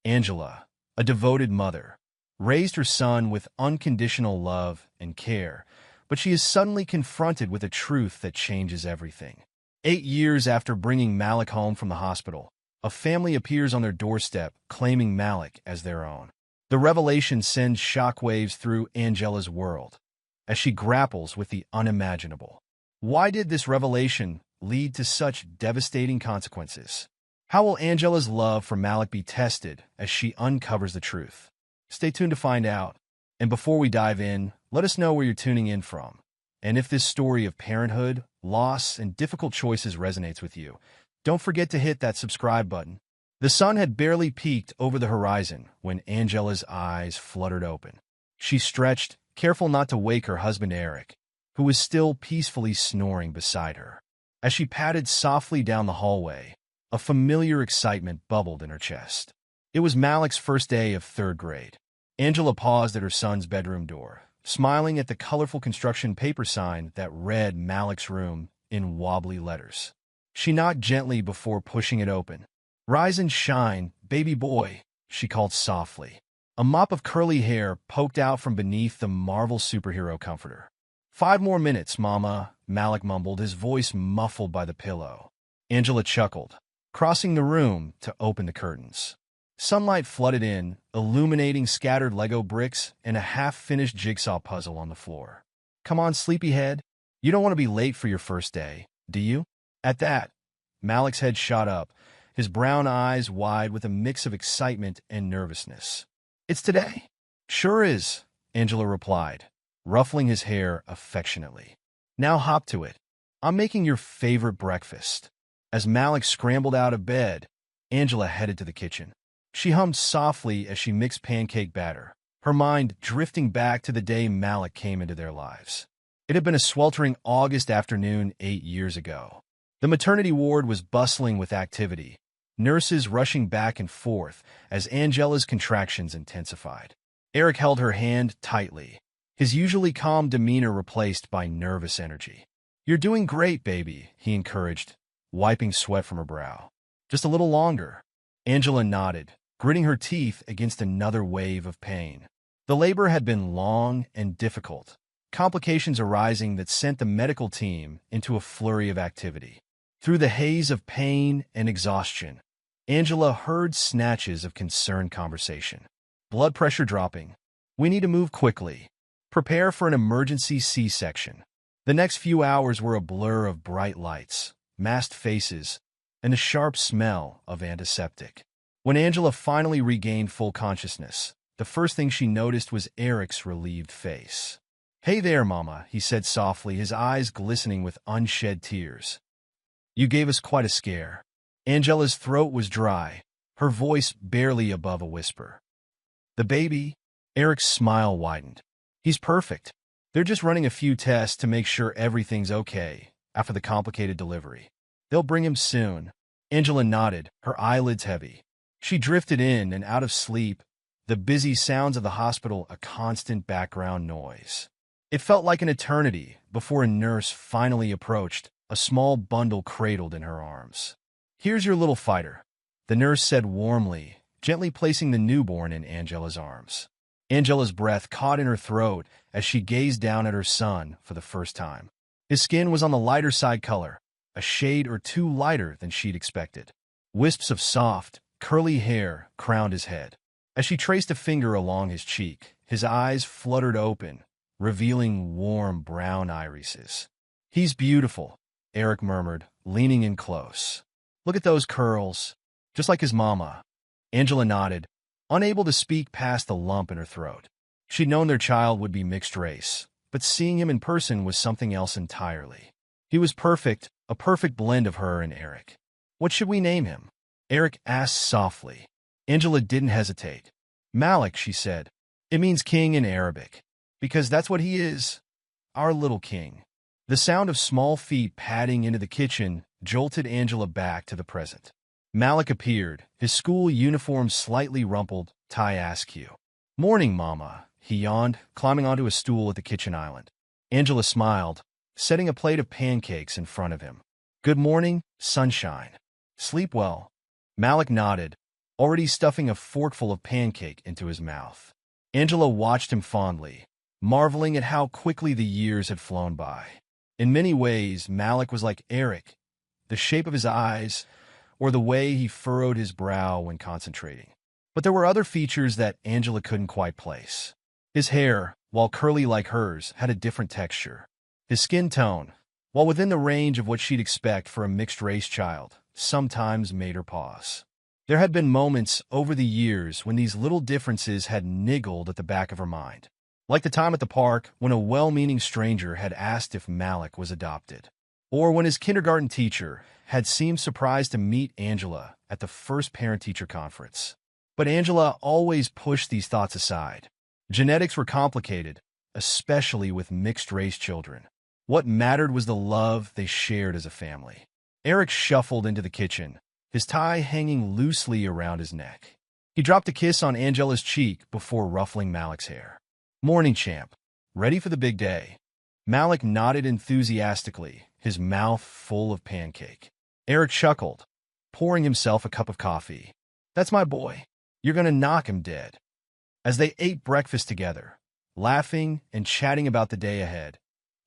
Angela, a devoted mother, raised her son with unconditional love and care, but she is suddenly confronted with a truth that changes everything. 8 years after bringing Malik home from the hospital, a family appears on their doorstep claiming Malik as their own. The revelation sends shockwaves through Angela's world as she grapples with the unimaginable. Why did this revelation lead to such devastating consequences? How will Angela's love for Malik be tested as she uncovers the truth? Stay tuned to find out. And before we dive in, let us know where you're tuning in from. And if this story of parenthood, loss, and difficult choices resonates with you, don't forget to hit that subscribe button. The sun had barely peeked over the horizon when Angela's eyes fluttered open. She stretched, careful not to wake her husband Eric, who was still peacefully snoring beside her. As she padded softly down the hallway, a familiar excitement bubbled in her chest. It was Malik's first day of third grade. Angela paused at her son's bedroom door, smiling at the colorful construction paper sign that read Malik's room in wobbly letters. She knocked gently before pushing it open. "Rise and shine, baby boy," she called softly. A mop of curly hair poked out from beneath the Marvel superhero comforter. "5 more minutes, Mama," Malik mumbled, his voice muffled by the pillow. Angela chuckled, crossing the room to open the curtains. Sunlight flooded in, illuminating scattered Lego bricks and a half-finished jigsaw puzzle on the floor. "Come on, sleepyhead. You don't want to be late for your first day, do you?" At that, Malik's head shot up, his brown eyes wide with a mix of excitement and nervousness. "It's today?" "Sure is," Angela replied, ruffling his hair affectionately. "Now hop to it. I'm making your favorite breakfast." As Malik scrambled out of bed, Angela headed to the kitchen. She hummed softly as she mixed pancake batter, her mind drifting back to the day Malik came into their lives. It had been a sweltering August afternoon 8 years ago. The maternity ward was bustling with activity, nurses rushing back and forth as Angela's contractions intensified. Eric held her hand tightly, his usually calm demeanor replaced by nervous energy. "You're doing great, baby," he encouraged, wiping sweat from her brow. "Just a little longer." Angela nodded, gritting her teeth against another wave of pain. The labor had been long and difficult, complications arising that sent the medical team into a flurry of activity. Through the haze of pain and exhaustion, Angela heard snatches of concerned conversation. Blood pressure dropping. "We need to move quickly. Prepare for an emergency C-section." The next few hours were a blur of bright lights, masked faces, and a sharp smell of antiseptic. When Angela finally regained full consciousness, the first thing she noticed was Eric's relieved face. "Hey there, Mama," he said softly, his eyes glistening with unshed tears. "You gave us quite a scare." Angela's throat was dry, her voice barely above a whisper. "The baby?" Eric's smile widened. "He's perfect. They're just running a few tests to make sure everything's okay after the complicated delivery. They'll bring him soon." Angela nodded, her eyelids heavy. She drifted in and out of sleep, the busy sounds of the hospital a constant background noise. It felt like an eternity before a nurse finally approached, a small bundle cradled in her arms. "Here's your little fighter," the nurse said warmly, gently placing the newborn in Angela's arms. Angela's breath caught in her throat as she gazed down at her son for the first time. His skin was on the lighter side color, a shade or two lighter than she'd expected. Wisps of soft, curly hair crowned his head. As she traced a finger along his cheek, his eyes fluttered open, revealing warm brown irises. "He's beautiful," Eric murmured, leaning in close. "Look at those curls, just like his mama." Angela nodded, unable to speak past the lump in her throat. She'd known their child would be mixed race, but seeing him in person was something else entirely. He was perfect, a perfect blend of her and Eric. "What should we name him?" Eric asked softly. Angela didn't hesitate. "Malik," she said. "It means king in Arabic. Because that's what he is. Our little king." The sound of small feet padding into the kitchen jolted Angela back to the present. Malik appeared, his school uniform slightly rumpled, tie askew. "Morning, Mama," he yawned, climbing onto a stool at the kitchen island. Angela smiled, setting a plate of pancakes in front of him. "Good morning, sunshine. Sleep well." Malik nodded, already stuffing a forkful of pancake into his mouth. Angela watched him fondly, marveling at how quickly the years had flown by. In many ways, Malik was like Eric, the shape of his eyes, or the way he furrowed his brow when concentrating. But there were other features that Angela couldn't quite place. His hair, while curly like hers, had a different texture. His skin tone, while within the range of what she'd expect for a mixed-race child, sometimes made her pause. There had been moments over the years when these little differences had niggled at the back of her mind, like the time at the park when a well-meaning stranger had asked if Malik was adopted, or when his kindergarten teacher had seemed surprised to meet Angela at the first parent-teacher conference. But Angela always pushed these thoughts aside. Genetics were complicated, especially with mixed-race children. What mattered was the love they shared as a family. Eric shuffled into the kitchen, his tie hanging loosely around his neck. He dropped a kiss on Angela's cheek before ruffling Malik's hair. "Morning, champ. Ready for the big day?" Malik nodded enthusiastically, his mouth full of pancake. Eric chuckled, pouring himself a cup of coffee. "That's my boy. You're gonna knock him dead." As they ate breakfast together, laughing and chatting about the day ahead,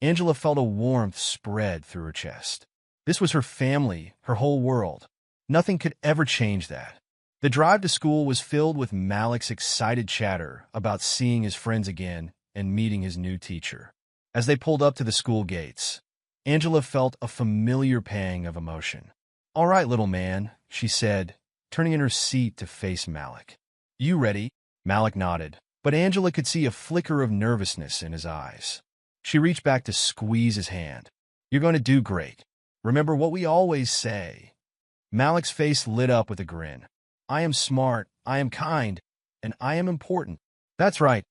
Angela felt a warmth spread through her chest. This was her family, her whole world. Nothing could ever change that. The drive to school was filled with Malik's excited chatter about seeing his friends again and meeting his new teacher. As they pulled up to the school gates, Angela felt a familiar pang of emotion. "All right, little man," she said, turning in her seat to face Malik. "You ready?" Malik nodded, but Angela could see a flicker of nervousness in his eyes. She reached back to squeeze his hand. "You're going to do great. Remember what we always say." Malik's face lit up with a grin. "I am smart, I am kind, and I am important." "That's right,"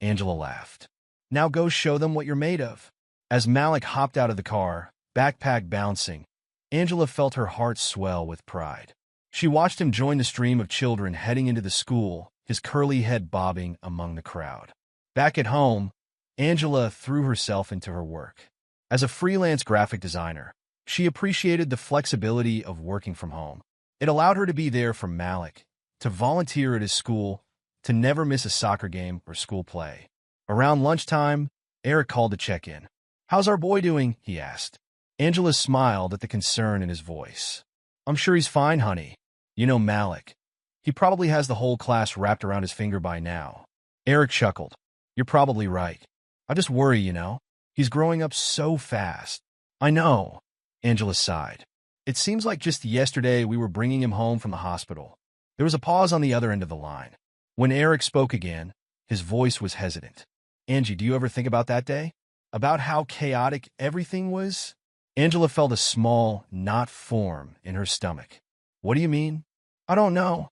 Angela laughed. "Now go show them what you're made of." As Malik hopped out of the car, backpack bouncing, Angela felt her heart swell with pride. She watched him join the stream of children heading into the school, his curly head bobbing among the crowd. Back at home, Angela threw herself into her work. As a freelance graphic designer, she appreciated the flexibility of working from home. It allowed her to be there for Malik, to volunteer at his school, to never miss a soccer game or school play. Around lunchtime, Eric called to check in. "How's our boy doing?" he asked. Angela smiled at the concern in his voice. "I'm sure he's fine, honey. You know Malik. He probably has the whole class wrapped around his finger by now." Eric chuckled. "You're probably right. I just worry, you know. He's growing up so fast." "I know," Angela sighed. "It seems like just yesterday we were bringing him home from the hospital." There was a pause on the other end of the line. When Eric spoke again, his voice was hesitant. "Angie, do you ever think about that day? About how chaotic everything was?" Angela felt a small knot form in her stomach. "What do you mean?" "I don't know,"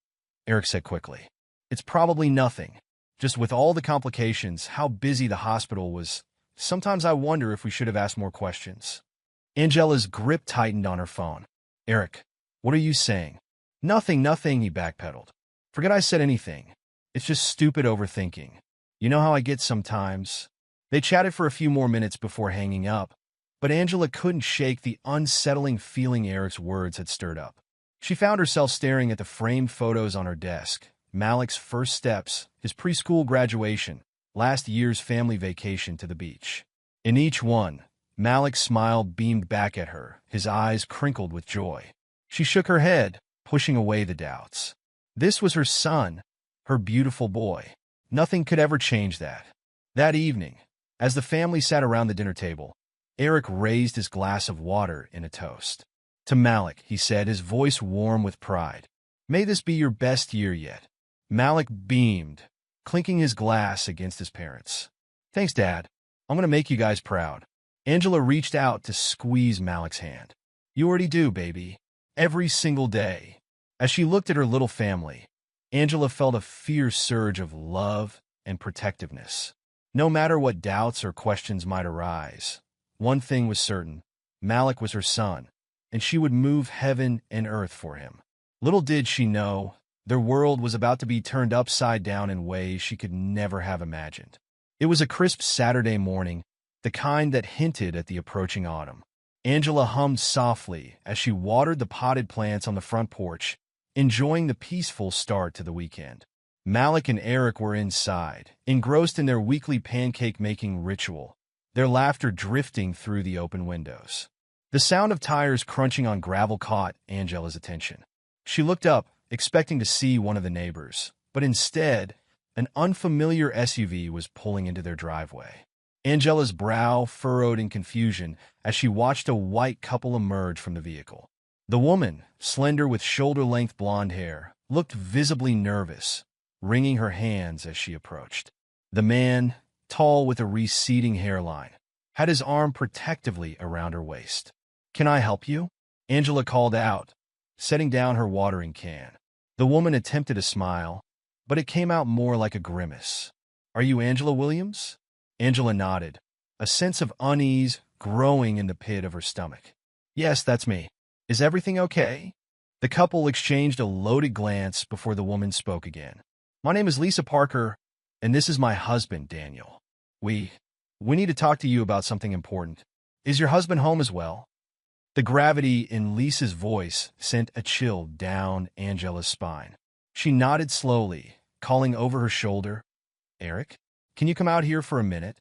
Eric said quickly. "It's probably nothing. Just with all the complications, how busy the hospital was, sometimes I wonder if we should have asked more questions." Angela's grip tightened on her phone. "Eric, what are you saying?" Nothing, he backpedaled. "Forget I said anything. It's just stupid overthinking. You know how I get sometimes." They chatted for a few more minutes before hanging up, but Angela couldn't shake the unsettling feeling Eric's words had stirred up. She found herself staring at the framed photos on her desk, Malik's first steps, his preschool graduation, last year's family vacation to the beach. In each one, Malik's smile beamed back at her, his eyes crinkled with joy. She shook her head, pushing away the doubts. This was her son, her beautiful boy. Nothing could ever change that. That evening, as the family sat around the dinner table, Eric raised his glass of water in a toast. "To Malik," he said, his voice warm with pride. "May this be your best year yet." Malik beamed, clinking his glass against his parents. "Thanks, Dad. I'm going to make you guys proud." Angela reached out to squeeze Malik's hand. "You already do, baby. Every single day." As she looked at her little family, Angela felt a fierce surge of love and protectiveness. No matter what doubts or questions might arise, one thing was certain: Malik was her son, and she would move heaven and earth for him. Little did she know, their world was about to be turned upside down in ways she could never have imagined. It was a crisp Saturday morning, the kind that hinted at the approaching autumn. Angela hummed softly as she watered the potted plants on the front porch, enjoying the peaceful start to the weekend. Malik and Eric were inside, engrossed in their weekly pancake-making ritual, their laughter drifting through the open windows. The sound of tires crunching on gravel caught Angela's attention. She looked up, expecting to see one of the neighbors, but instead, an unfamiliar SUV was pulling into their driveway. Angela's brow furrowed in confusion as she watched a white couple emerge from the vehicle. The woman, slender with shoulder-length blonde hair, looked visibly nervous, wringing her hands as she approached. The man, tall with a receding hairline, had his arm protectively around her waist. "Can I help you?" Angela called out, setting down her watering can. The woman attempted a smile, but it came out more like a grimace. "Are you Angela Williams?" Angela nodded, a sense of unease growing in the pit of her stomach. "Yes, that's me. Is everything okay?" The couple exchanged a loaded glance before the woman spoke again. "My name is Lisa Parker, and this is my husband, Daniel. We need to talk to you about something important. Is your husband home as well?" The gravity in Lisa's voice sent a chill down Angela's spine. She nodded slowly, calling over her shoulder, "Eric, can you come out here for a minute?"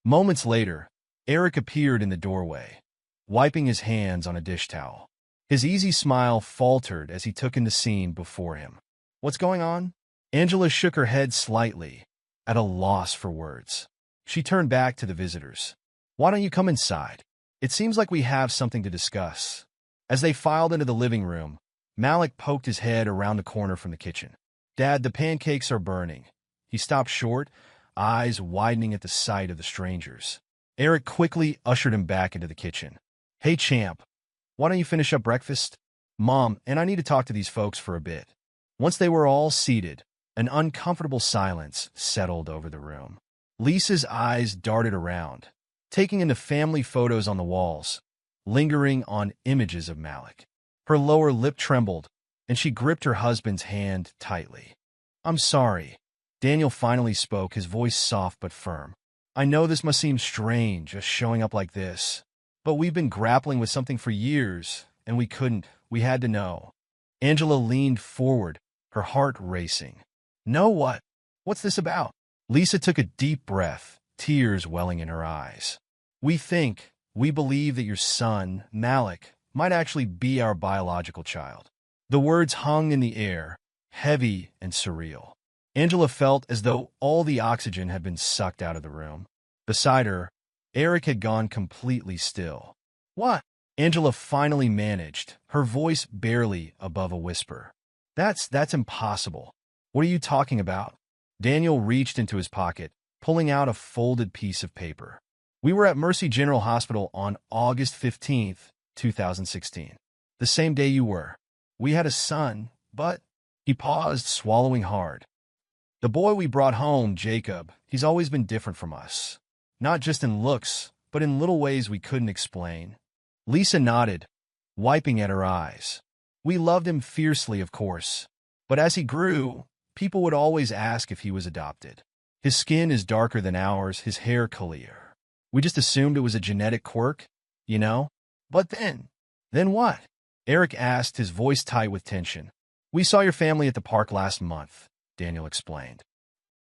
Moments later, Eric appeared in the doorway, wiping his hands on a dish towel. His easy smile faltered as he took in the scene before him. "What's going on?" Angela shook her head slightly, at a loss for words. She turned back to the visitors. "Why don't you come inside? It seems like we have something to discuss." As they filed into the living room, Malik poked his head around the corner from the kitchen. "Dad, the pancakes are burning." He stopped short, eyes widening at the sight of the strangers. Eric quickly ushered him back into the kitchen. "Hey, champ, why don't you finish up breakfast?" "Mom, and I need to talk to these folks for a bit." Once they were all seated, an uncomfortable silence settled over the room. Lisa's eyes darted around, taking in the family photos on the walls, lingering on images of Malik. Her lower lip trembled, and she gripped her husband's hand tightly. "I'm sorry." Daniel finally spoke, his voice soft but firm. "I know this must seem strange, just showing up like this, but we've been grappling with something for years, and we had to know." Angela leaned forward, her heart racing. "Know what? What's this about?" Lisa took a deep breath, tears welling in her eyes. We believe that your son, Malik, might actually be our biological child." The words hung in the air, heavy and surreal. Angela felt as though all the oxygen had been sucked out of the room. Beside her, Eric had gone completely still. "What?" Angela finally managed, her voice barely above a whisper. That's impossible. What are you talking about?" Daniel reached into his pocket, pulling out a folded piece of paper. "We were at Mercy General Hospital on August 15th, 2016. The same day you were. We had a son, but—" He paused, swallowing hard. "The boy we brought home, Jacob, he's always been different from us. Not just in looks, but in little ways we couldn't explain." Lisa nodded, wiping at her eyes. "We loved him fiercely, of course. But as he grew, people would always ask if he was adopted. His skin is darker than ours, his hair clear. We just assumed it was a genetic quirk, you know? But then what?" Eric asked, his voice tight with tension. "We saw your family at the park last month," Daniel explained.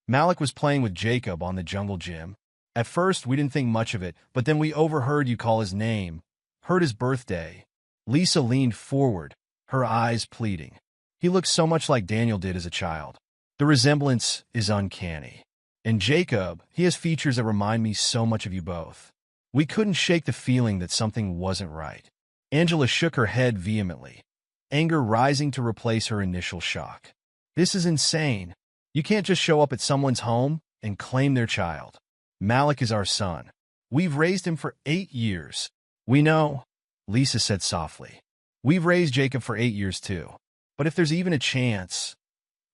"Malik was playing with Jacob on the jungle gym. At first, we didn't think much of it, but then we overheard you call his name, heard his birthday." Lisa leaned forward, her eyes pleading. "He looks so much like Daniel did as a child. The resemblance is uncanny. And Jacob, he has features that remind me so much of you both." We couldn't shake the feeling that something wasn't right. Angela shook her head vehemently, anger rising to replace her initial shock. "This is insane. You can't just show up at someone's home and claim their child. Malik is our son. We've raised him for 8 years." "We know," Lisa said softly. "We've raised Jacob for 8 years too. But if there's even a chance,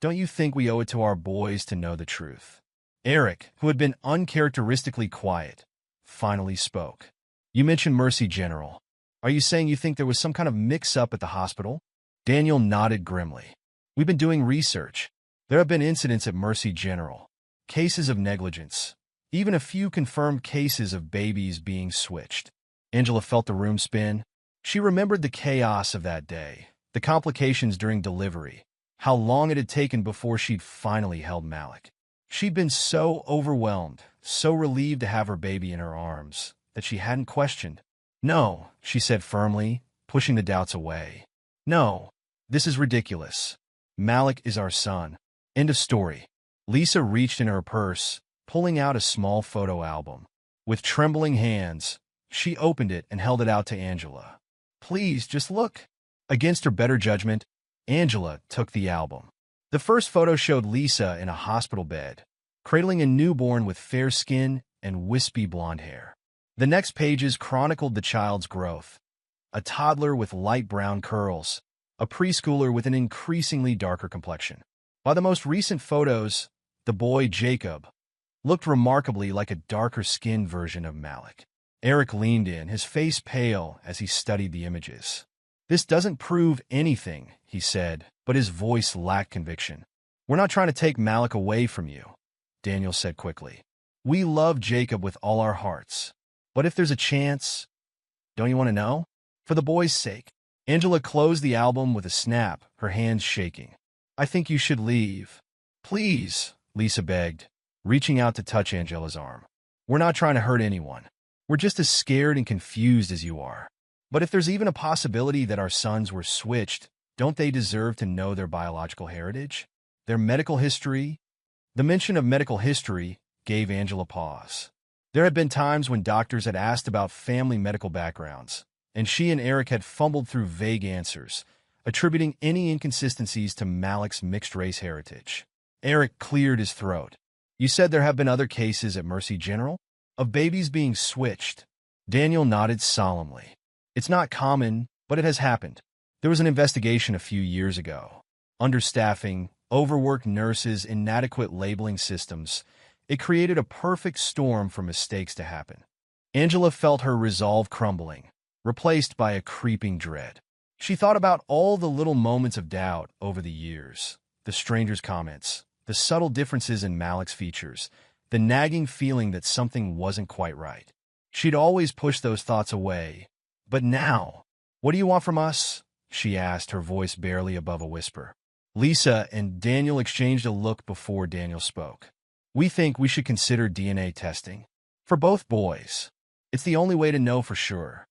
don't you think we owe it to our boys to know the truth?" Eric, who had been uncharacteristically quiet, finally spoke. "You mentioned Mercy General. Are you saying you think there was some kind of mix-up at the hospital?" Daniel nodded grimly. "We've been doing research. There have been incidents at Mercy General, cases of negligence, even a few confirmed cases of babies being switched." Angela felt the room spin. She remembered the chaos of that day, the complications during delivery, how long it had taken before she'd finally held Malik. She'd been so overwhelmed, so relieved to have her baby in her arms, that she hadn't questioned. "No," she said firmly, pushing the doubts away. "No, this is ridiculous. Malik is our son. End of story." Lisa reached in her purse, pulling out a small photo album. With trembling hands, she opened it and held it out to Angela. "Please, just look." Against her better judgment, Angela took the album. The first photo showed Lisa in a hospital bed, cradling a newborn with fair skin and wispy blonde hair. The next pages chronicled the child's growth: a toddler with light brown curls, a preschooler with an increasingly darker complexion. By the most recent photos, the boy, Jacob, looked remarkably like a darker-skinned version of Malik. Eric leaned in, his face pale as he studied the images. "This doesn't prove anything," he said, but his voice lacked conviction. "We're not trying to take Malik away from you," Daniel said quickly. "We love Jacob with all our hearts. But if there's a chance, don't you want to know? For the boy's sake." Angela closed the album with a snap, her hands shaking. "I think you should leave." "Please," Lisa begged, reaching out to touch Angela's arm. "We're not trying to hurt anyone. We're just as scared and confused as you are. But if there's even a possibility that our sons were switched, don't they deserve to know their biological heritage? Their medical history?" The mention of medical history gave Angela pause. There had been times when doctors had asked about family medical backgrounds, and she and Eric had fumbled through vague answers, attributing any inconsistencies to Malik's mixed-race heritage. Eric cleared his throat. "You said there have been other cases at Mercy General? Of babies being switched?" Daniel nodded solemnly. "It's not common, but it has happened. There was an investigation a few years ago. Understaffing, overworked nurses, inadequate labeling systems. It created a perfect storm for mistakes to happen." Angela felt her resolve crumbling, replaced by a creeping dread. She thought about all the little moments of doubt over the years, the stranger's comments, the subtle differences in Malik's features, the nagging feeling that something wasn't quite right. She'd always pushed those thoughts away. But now, "What do you want from us?" she asked, her voice barely above a whisper. Lisa and Daniel exchanged a look before Daniel spoke. "We think we should consider DNA testing. For both boys. It's the only way to know for sure."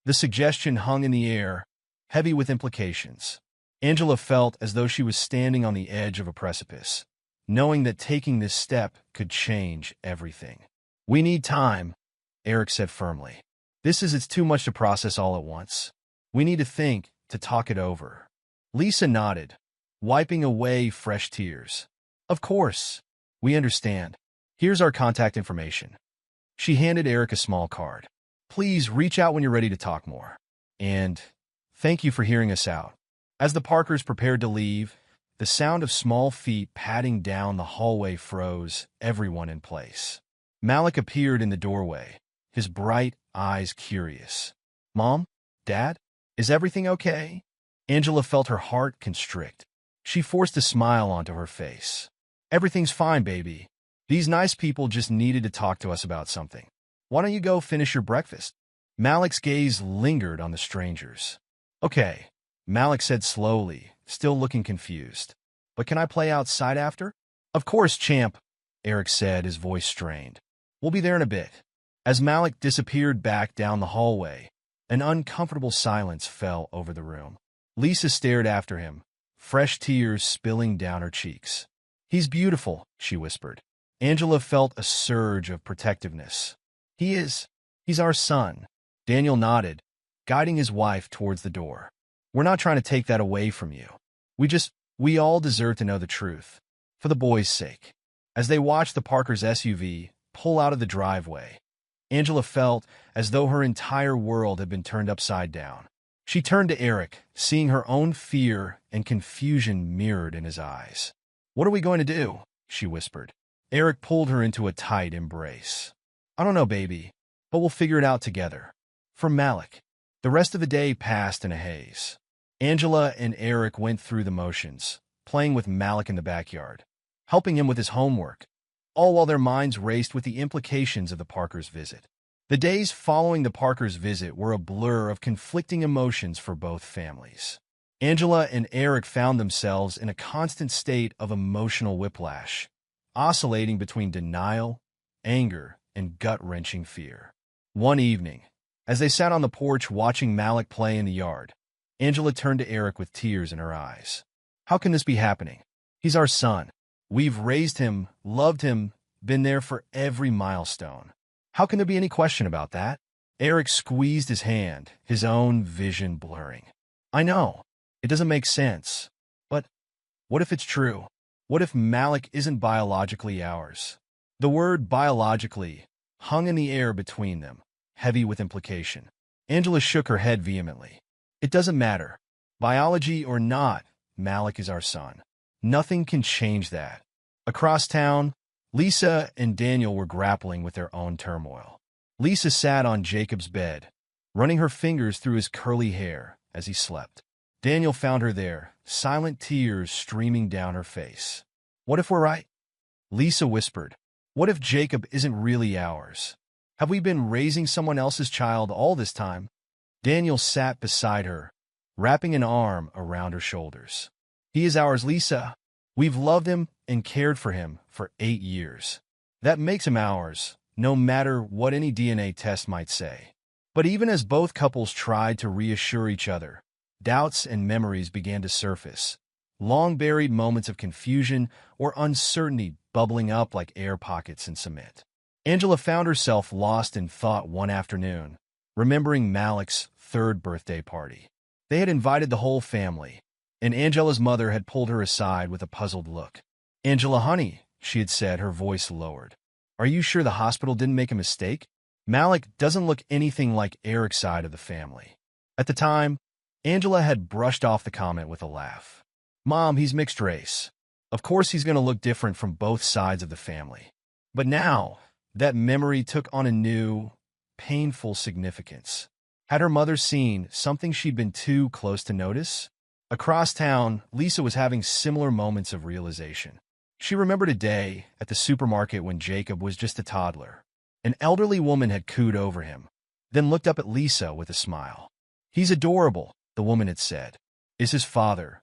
The suggestion hung in the air, heavy with implications. Angela felt as though she was standing on the edge of a precipice, knowing that taking this step could change everything. "We need time," Eric said firmly. It's too much to process all at once. We need to think, to talk it over." Lisa nodded, wiping away fresh tears. "Of course. We understand. Here's our contact information." She handed Eric a small card. "Please reach out when you're ready to talk more. And thank you for hearing us out." As the Parkers prepared to leave, the sound of small feet padding down the hallway froze everyone in place. Malik appeared in the doorway, his bright eyes curious. "Mom? Dad? Is everything okay?" Angela felt her heart constrict. She forced a smile onto her face. "Everything's fine, baby. These nice people just needed to talk to us about something. Why don't you go finish your breakfast?" Malik's gaze lingered on the strangers. "Okay," Malik said slowly, still looking confused. "But can I play outside after?" "Of course, champ," Eric said, his voice strained. "We'll be there in a bit." As Malik disappeared back down the hallway, an uncomfortable silence fell over the room. Lisa stared after him, fresh tears spilling down her cheeks. "He's beautiful," she whispered. Angela felt a surge of protectiveness. He's our son." Daniel nodded, guiding his wife towards the door. "We're not trying to take that away from you. We all deserve to know the truth. For the boy's sake." As they watched the Parkers' SUV pull out of the driveway, Angela felt as though her entire world had been turned upside down. She turned to Eric, seeing her own fear and confusion mirrored in his eyes. "What are we going to do?" she whispered. Eric pulled her into a tight embrace. "I don't know, baby, but we'll figure it out together. For Malik." The rest of the day passed in a haze. Angela and Eric went through the motions, playing with Malik in the backyard, helping him with his homework, all while their minds raced with the implications of the Parkers' visit. The days following the Parkers' visit were a blur of conflicting emotions for both families. Angela and Eric found themselves in a constant state of emotional whiplash, oscillating between denial, anger, and gut-wrenching fear. One evening, as they sat on the porch watching Malik play in the yard, Angela turned to Eric with tears in her eyes. "How can this be happening? He's our son. We've raised him, loved him, been there for every milestone. How can there be any question about that?" Eric squeezed his hand, his own vision blurring. "I know. It doesn't make sense. But what if it's true? What if Malik isn't biologically ours?" The word biologically hung in the air between them, heavy with implication. Angela shook her head vehemently. "It doesn't matter. Biology or not, Malik is our son. Nothing can change that." Across town, Lisa and Daniel were grappling with their own turmoil. Lisa sat on Jacob's bed, running her fingers through his curly hair as he slept. Daniel found her there, silent tears streaming down her face. "What if we're right?" Lisa whispered. "What if Jacob isn't really ours? Have we been raising someone else's child all this time?" Daniel sat beside her, wrapping an arm around her shoulders. "He is ours, Lisa. We've loved him and cared for him for 8 years. That makes him ours, no matter what any DNA test might say." But even as both couples tried to reassure each other, doubts and memories began to surface, long-buried moments of confusion or uncertainty bubbling up like air pockets in cement. Angela found herself lost in thought one afternoon, remembering Malik's 3rd birthday party. They had invited the whole family, and Angela's mother had pulled her aside with a puzzled look. "Angela, honey," she had said, her voice lowered. "Are you sure the hospital didn't make a mistake? Malik doesn't look anything like Eric's side of the family." At the time, Angela had brushed off the comment with a laugh. "Mom, he's mixed race. Of course he's going to look different from both sides of the family." But now, that memory took on a new, painful significance. Had her mother seen something she'd been too close to notice? Across town, Lisa was having similar moments of realization. She remembered a day at the supermarket when Jacob was just a toddler. An elderly woman had cooed over him, then looked up at Lisa with a smile. "He's adorable," the woman had said. "Is his father?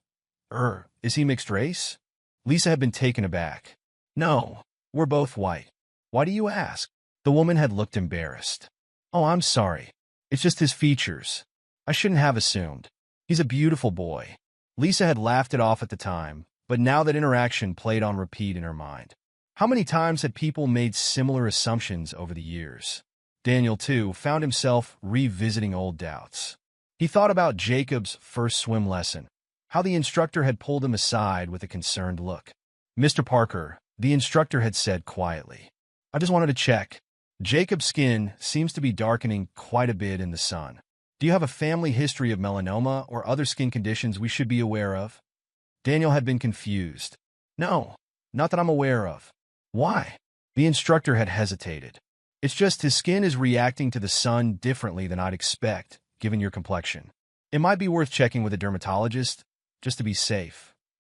Is he mixed race?" Lisa had been taken aback. "No, we're both white." "Why do you ask?" The woman had looked embarrassed. "Oh, I'm sorry. It's just his features. I shouldn't have assumed. He's a beautiful boy." Lisa had laughed it off at the time, but now that interaction played on repeat in her mind. How many times had people made similar assumptions over the years? Daniel, too, found himself revisiting old doubts. He thought about Jacob's first swim lesson, how the instructor had pulled him aside with a concerned look. "Mr. Parker," the instructor had said quietly, "I just wanted to check. Jacob's skin seems to be darkening quite a bit in the sun. Do you have a family history of melanoma or other skin conditions we should be aware of?" Daniel had been confused. "No, not that I'm aware of." "Why?" The instructor had hesitated. "It's just his skin is reacting to the sun differently than I'd expect, given your complexion. It might be worth checking with a dermatologist, just to be safe."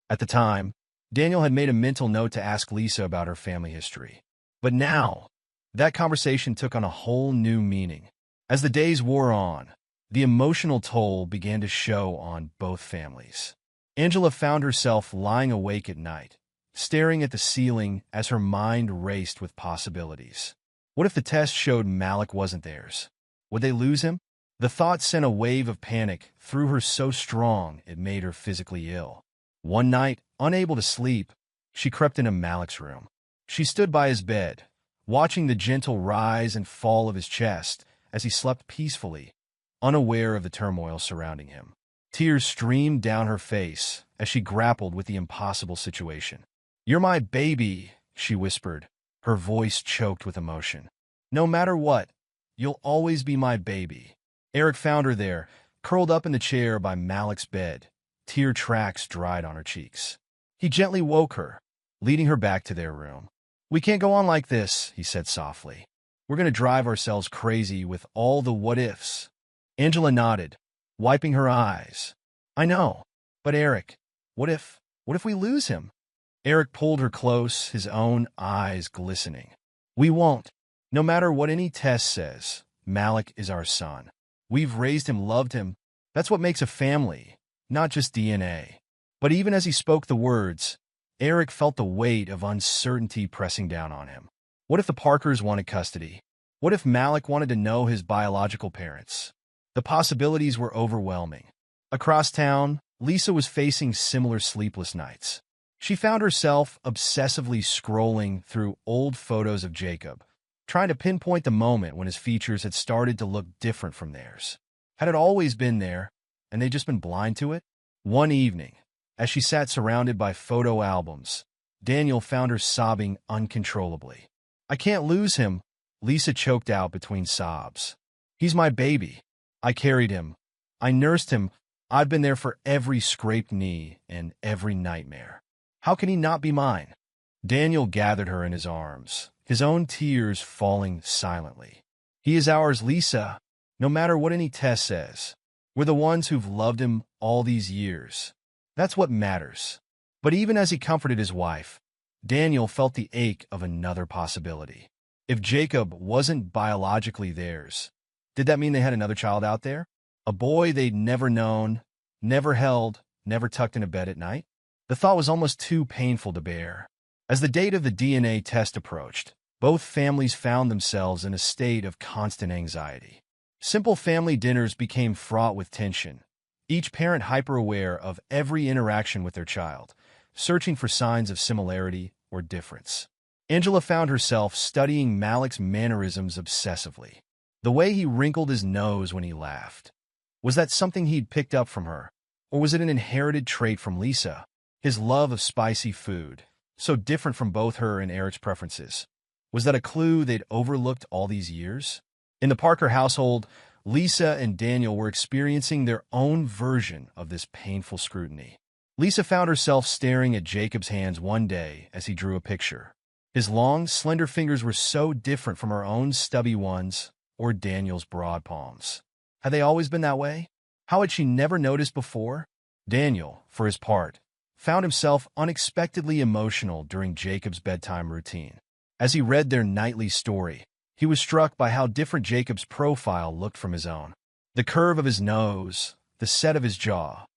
At the time, Daniel had made a mental note to ask Lisa about her family history. But now, that conversation took on a whole new meaning. As the days wore on, the emotional toll began to show on both families. Angela found herself lying awake at night, staring at the ceiling as her mind raced with possibilities. What if the test showed Malik wasn't theirs? Would they lose him? The thought sent a wave of panic through her so strong it made her physically ill. One night, unable to sleep, she crept into Malik's room. She stood by his bed, watching the gentle rise and fall of his chest as he slept peacefully, unaware of the turmoil surrounding him. Tears streamed down her face as she grappled with the impossible situation. "You're my baby," she whispered, her voice choked with emotion. "No matter what, you'll always be my baby." Eric found her there, curled up in the chair by Malik's bed, tear tracks dried on her cheeks. He gently woke her, leading her back to their room. "We can't go on like this," he said softly. "We're going to drive ourselves crazy with all the what-ifs." Angela nodded, wiping her eyes. "I know, but Eric, what if we lose him?" Eric pulled her close, his own eyes glistening. "We won't. No matter what any test says, Malik is our son. We've raised him, loved him. That's what makes a family, not just DNA. But even as he spoke the words, Eric felt the weight of uncertainty pressing down on him. What if the Parkers wanted custody? What if Malik wanted to know his biological parents? The possibilities were overwhelming. Across town, Lisa was facing similar sleepless nights. She found herself obsessively scrolling through old photos of Jacob, trying to pinpoint the moment when his features had started to look different from theirs. Had it always been there, and they'd just been blind to it? One evening, as she sat surrounded by photo albums, Daniel found her sobbing uncontrollably. "I can't lose him," Lisa choked out between sobs. "He's my baby. I carried him. I nursed him. I've been there for every scraped knee and every nightmare. How can he not be mine?" Daniel gathered her in his arms, his own tears falling silently. "He is ours, Lisa, no matter what any test says. We're the ones who've loved him all these years. That's what matters." But even as he comforted his wife, Daniel felt the ache of another possibility. If Jacob wasn't biologically theirs, did that mean they had another child out there? A boy they'd never known, never held, never tucked in a bed at night? The thought was almost too painful to bear. As the date of the DNA test approached, both families found themselves in a state of constant anxiety. Simple family dinners became fraught with tension, each parent hyper-aware of every interaction with their child, searching for signs of similarity or difference. Angela found herself studying Malik's mannerisms obsessively. The way he wrinkled his nose when he laughed. Was that something he'd picked up from her, or was it an inherited trait from Lisa? His love of spicy food, so different from both her and Eric's preferences. Was that a clue they'd overlooked all these years? In the Parker household, Lisa and Daniel were experiencing their own version of this painful scrutiny. Lisa found herself staring at Jacob's hands one day as he drew a picture. His long, slender fingers were so different from her own stubby ones or Daniel's broad palms. Had they always been that way? How had she never noticed before? Daniel, for his part, found himself unexpectedly emotional during Jacob's bedtime routine. As he read their nightly story, he was struck by how different Jacob's profile looked from his own. The curve of his nose, the set of his jaw.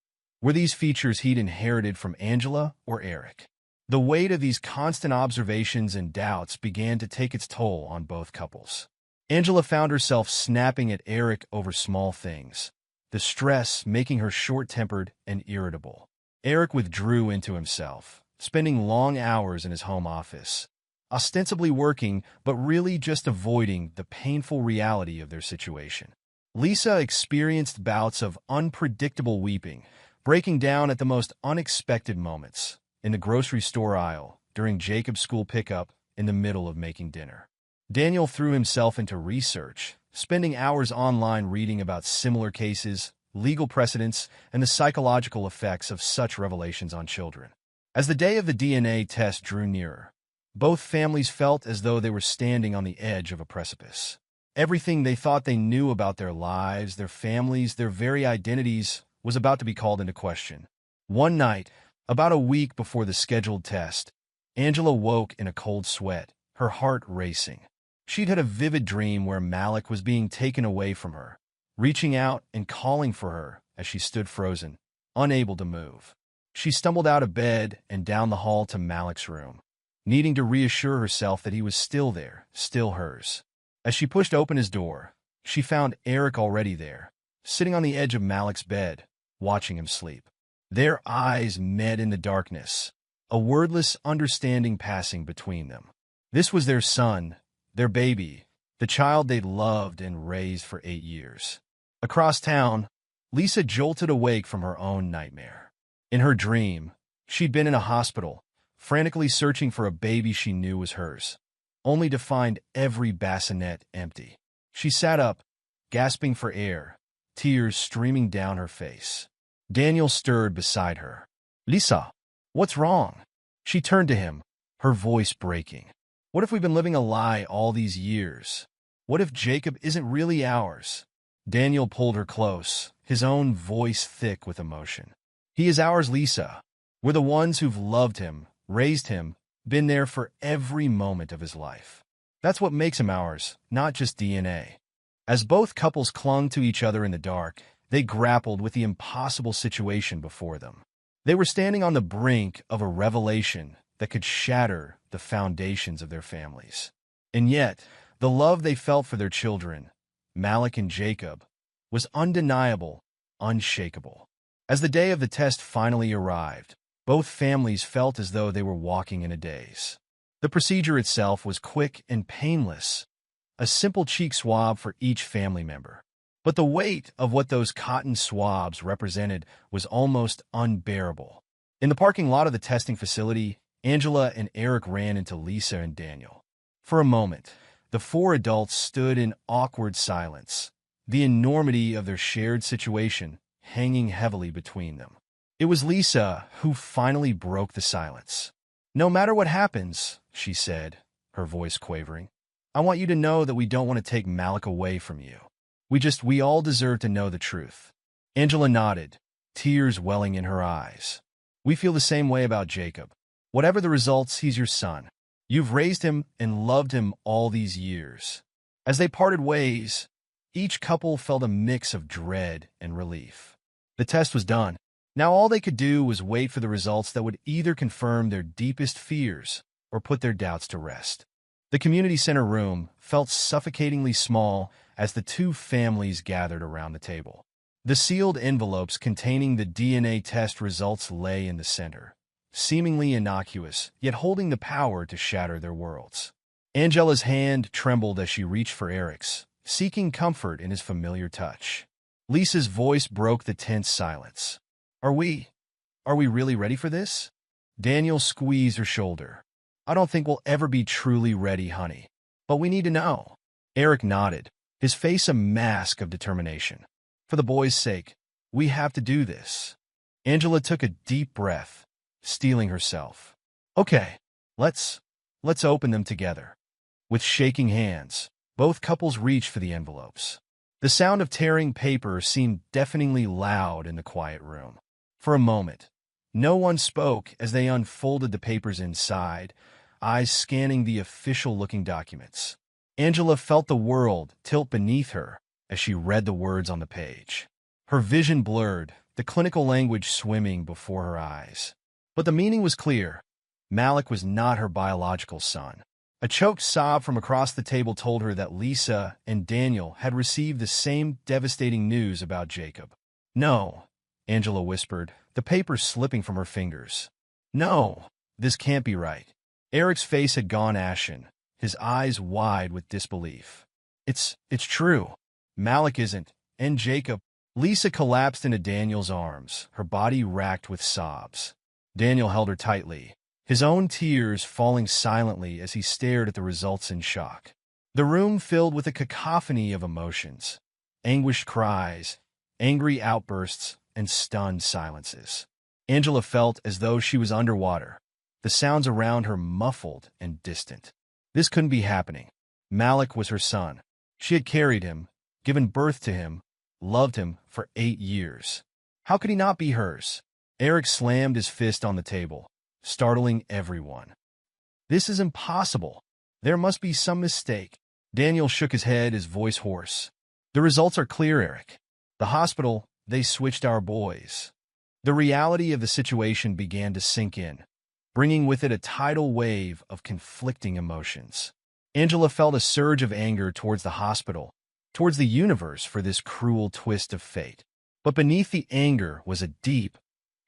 Were these features he'd inherited from Angela or Eric? The weight of these constant observations and doubts began to take its toll on both couples. Angela found herself snapping at Eric over small things, the stress making her short-tempered and irritable. Eric withdrew into himself, spending long hours in his home office, ostensibly working but really just avoiding the painful reality of their situation. Lisa experienced bouts of unpredictable weeping, breaking down at the most unexpected moments, in the grocery store aisle, during Jacob's school pickup, in the middle of making dinner. Daniel threw himself into research, spending hours online reading about similar cases, legal precedents, and the psychological effects of such revelations on children. As the day of the DNA test drew nearer, both families felt as though they were standing on the edge of a precipice. Everything they thought they knew about their lives, their families, their very identities was about to be called into question. One night, about a week before the scheduled test, Angela woke in a cold sweat, her heart racing. She'd had a vivid dream where Malik was being taken away from her, reaching out and calling for her as she stood frozen, unable to move. She stumbled out of bed and down the hall to Malik's room, needing to reassure herself that he was still there, still hers. As she pushed open his door, she found Eric already there, sitting on the edge of Malik's bed, watching him sleep. Their eyes met in the darkness, a wordless understanding passing between them. This was their son, their baby, the child they'd loved and raised for 8 years. Across town, Lisa jolted awake from her own nightmare. In her dream, she'd been in a hospital, frantically searching for a baby she knew was hers, only to find every bassinet empty. She sat up, gasping for air, tears streaming down her face. Daniel stirred beside her. "Lisa, what's wrong?" She turned to him, her voice breaking. "What if we've been living a lie all these years? What if Jacob isn't really ours?" Daniel pulled her close, his own voice thick with emotion. "He is ours, Lisa. We're the ones who've loved him, raised him, been there for every moment of his life. That's what makes him ours, not just DNA." As both couples clung to each other in the dark, They grappled with the impossible situation before them. They were standing on the brink of a revelation that could shatter the foundations of their families. And yet, the love they felt for their children, Malik and Jacob, was undeniable, unshakable. As the day of the test finally arrived, both families felt as though they were walking in a daze. The procedure itself was quick and painless, a simple cheek swab for each family member. But the weight of what those cotton swabs represented was almost unbearable. In the parking lot of the testing facility, Angela and Eric ran into Lisa and Daniel. For a moment, the four adults stood in awkward silence, the enormity of their shared situation hanging heavily between them. It was Lisa who finally broke the silence. "No matter what happens," she said, her voice quavering, "I want you to know that we don't want to take Malik away from you. We all deserve to know the truth." Angela nodded, tears welling in her eyes. "We feel the same way about Jacob. Whatever the results, he's your son. You've raised him and loved him all these years." As they parted ways, each couple felt a mix of dread and relief. The test was done. Now all they could do was wait for the results that would either confirm their deepest fears or put their doubts to rest. The community center room felt suffocatingly small as the two families gathered around the table. The sealed envelopes containing the DNA test results lay in the center, seemingly innocuous, yet holding the power to shatter their worlds. Angela's hand trembled as she reached for Eric's, seeking comfort in his familiar touch. Lisa's voice broke the tense silence. Are we really ready for this?" Daniel squeezed her shoulder. "I don't think we'll ever be truly ready, honey. But we need to know." Eric nodded, his face a mask of determination. "For the boys' sake, we have to do this." Angela took a deep breath, steeling herself. "Okay, let's open them together." With shaking hands, both couples reached for the envelopes. The sound of tearing paper seemed deafeningly loud in the quiet room. For a moment, no one spoke as they unfolded the papers inside, eyes scanning the official-looking documents. Angela felt the world tilt beneath her as she read the words on the page. Her vision blurred, the clinical language swimming before her eyes. But the meaning was clear. Malik was not her biological son. A choked sob from across the table told her that Lisa and Daniel had received the same devastating news about Jacob. "No," Angela whispered, the paper slipping from her fingers. "No, this can't be right." Eric's face had gone ashen, his eyes wide with disbelief. It's true. Malik isn't, and Jacob." Lisa collapsed into Daniel's arms, her body racked with sobs. Daniel held her tightly, his own tears falling silently as he stared at the results in shock. The room filled with a cacophony of emotions, anguished cries, angry outbursts, and stunned silences. Angela felt as though she was underwater, the sounds around her muffled and distant. This couldn't be happening. Malik was her son. She had carried him, given birth to him, loved him for 8 years. How could he not be hers? Eric slammed his fist on the table, startling everyone. "This is impossible. There must be some mistake." Daniel shook his head, his voice hoarse. "The results are clear, Eric. The hospital, they switched our boys." The reality of the situation began to sink in, bringing with it a tidal wave of conflicting emotions. Angela felt a surge of anger towards the hospital, towards the universe for this cruel twist of fate. But beneath the anger was a deep,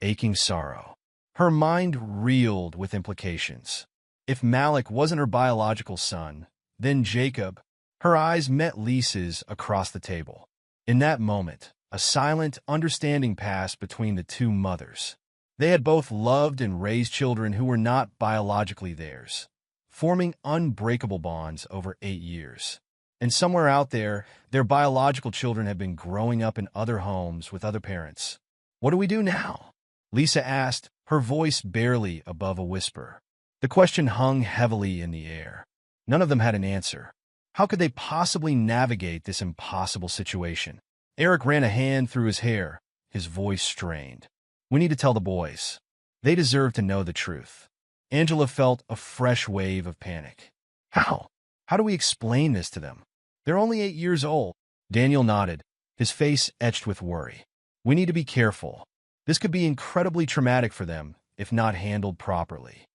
aching sorrow. Her mind reeled with implications. If Malik wasn't her biological son, then Jacob. Her eyes met Lisa's across the table. In that moment, a silent understanding passed between the two mothers. They had both loved and raised children who were not biologically theirs, forming unbreakable bonds over 8 years. And somewhere out there, their biological children had been growing up in other homes with other parents. "What do we do now?" Lisa asked, her voice barely above a whisper. The question hung heavily in the air. None of them had an answer. How could they possibly navigate this impossible situation? Eric ran a hand through his hair, his voice strained. "We need to tell the boys. They deserve to know the truth." Angela felt a fresh wave of panic. How? How do we explain this to them? They're only 8 years old." Daniel nodded, his face etched with worry. "We need to be careful. This could be incredibly traumatic for them if not handled properly."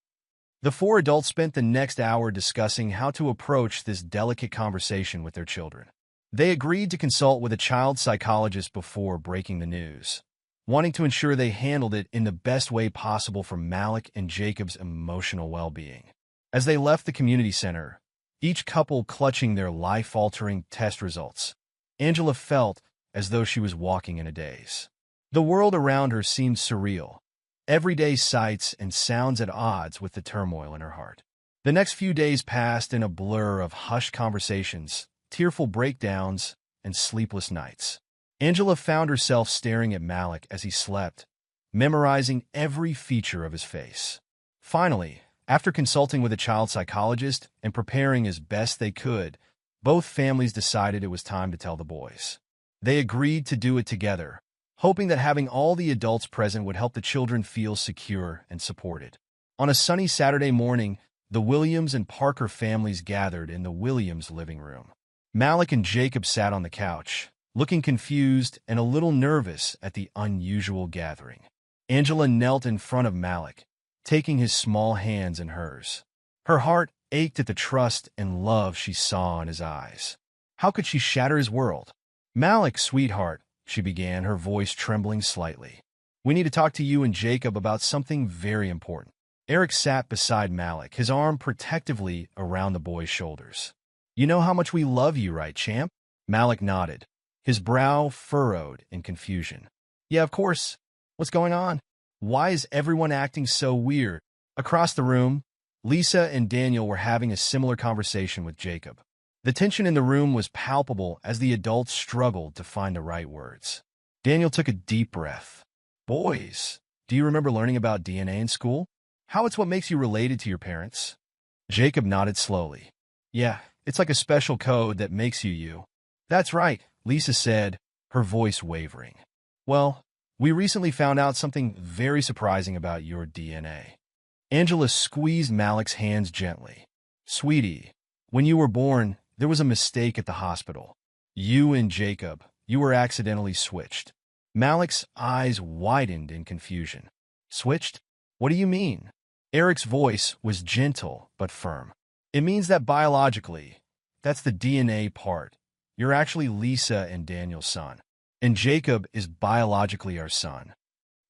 The four adults spent the next hour discussing how to approach this delicate conversation with their children. They agreed to consult with a child psychologist before breaking the news, wanting to ensure they handled it in the best way possible for Malik and Jacob's emotional well-being. As they left the community center, each couple clutching their life-altering test results, Angela felt as though she was walking in a daze. The world around her seemed surreal, everyday sights and sounds at odds with the turmoil in her heart. The next few days passed in a blur of hushed conversations, tearful breakdowns, and sleepless nights. Angela found herself staring at Malik as he slept, memorizing every feature of his face. Finally, after consulting with a child psychologist and preparing as best they could, both families decided it was time to tell the boys. They agreed to do it together, hoping that having all the adults present would help the children feel secure and supported. On a sunny Saturday morning, the Williams and Parker families gathered in the Williams living room. Malik and Jacob sat on the couch, looking confused and a little nervous at the unusual gathering. Angela knelt in front of Malik, taking his small hands in hers. Her heart ached at the trust and love she saw in his eyes. How could she shatter his world? "Malik, sweetheart," she began, her voice trembling slightly. "We need to talk to you and Jacob about something very important." Eric sat beside Malik, his arm protectively around the boy's shoulders. "You know how much we love you, right, champ?" Malik nodded, his brow furrowed in confusion. "Yeah, of course. What's going on? Why is everyone acting so weird?" Across the room, Lisa and Daniel were having a similar conversation with Jacob. The tension in the room was palpable as the adults struggled to find the right words. Daniel took a deep breath. "Boys, do you remember learning about DNA in school? How it's what makes you related to your parents?" Jacob nodded slowly. "Yeah, it's like a special code that makes you you." "That's right," Lisa said, her voice wavering. "Well, we recently found out something very surprising about your DNA." Angela squeezed Malik's hands gently. "Sweetie, when you were born, there was a mistake at the hospital. You and Jacob, you were accidentally switched." Malik's eyes widened in confusion. "Switched? What do you mean?" Eric's voice was gentle but firm. "It means that biologically, that's the DNA part, you're actually Lisa and Daniel's son, and Jacob is biologically our son."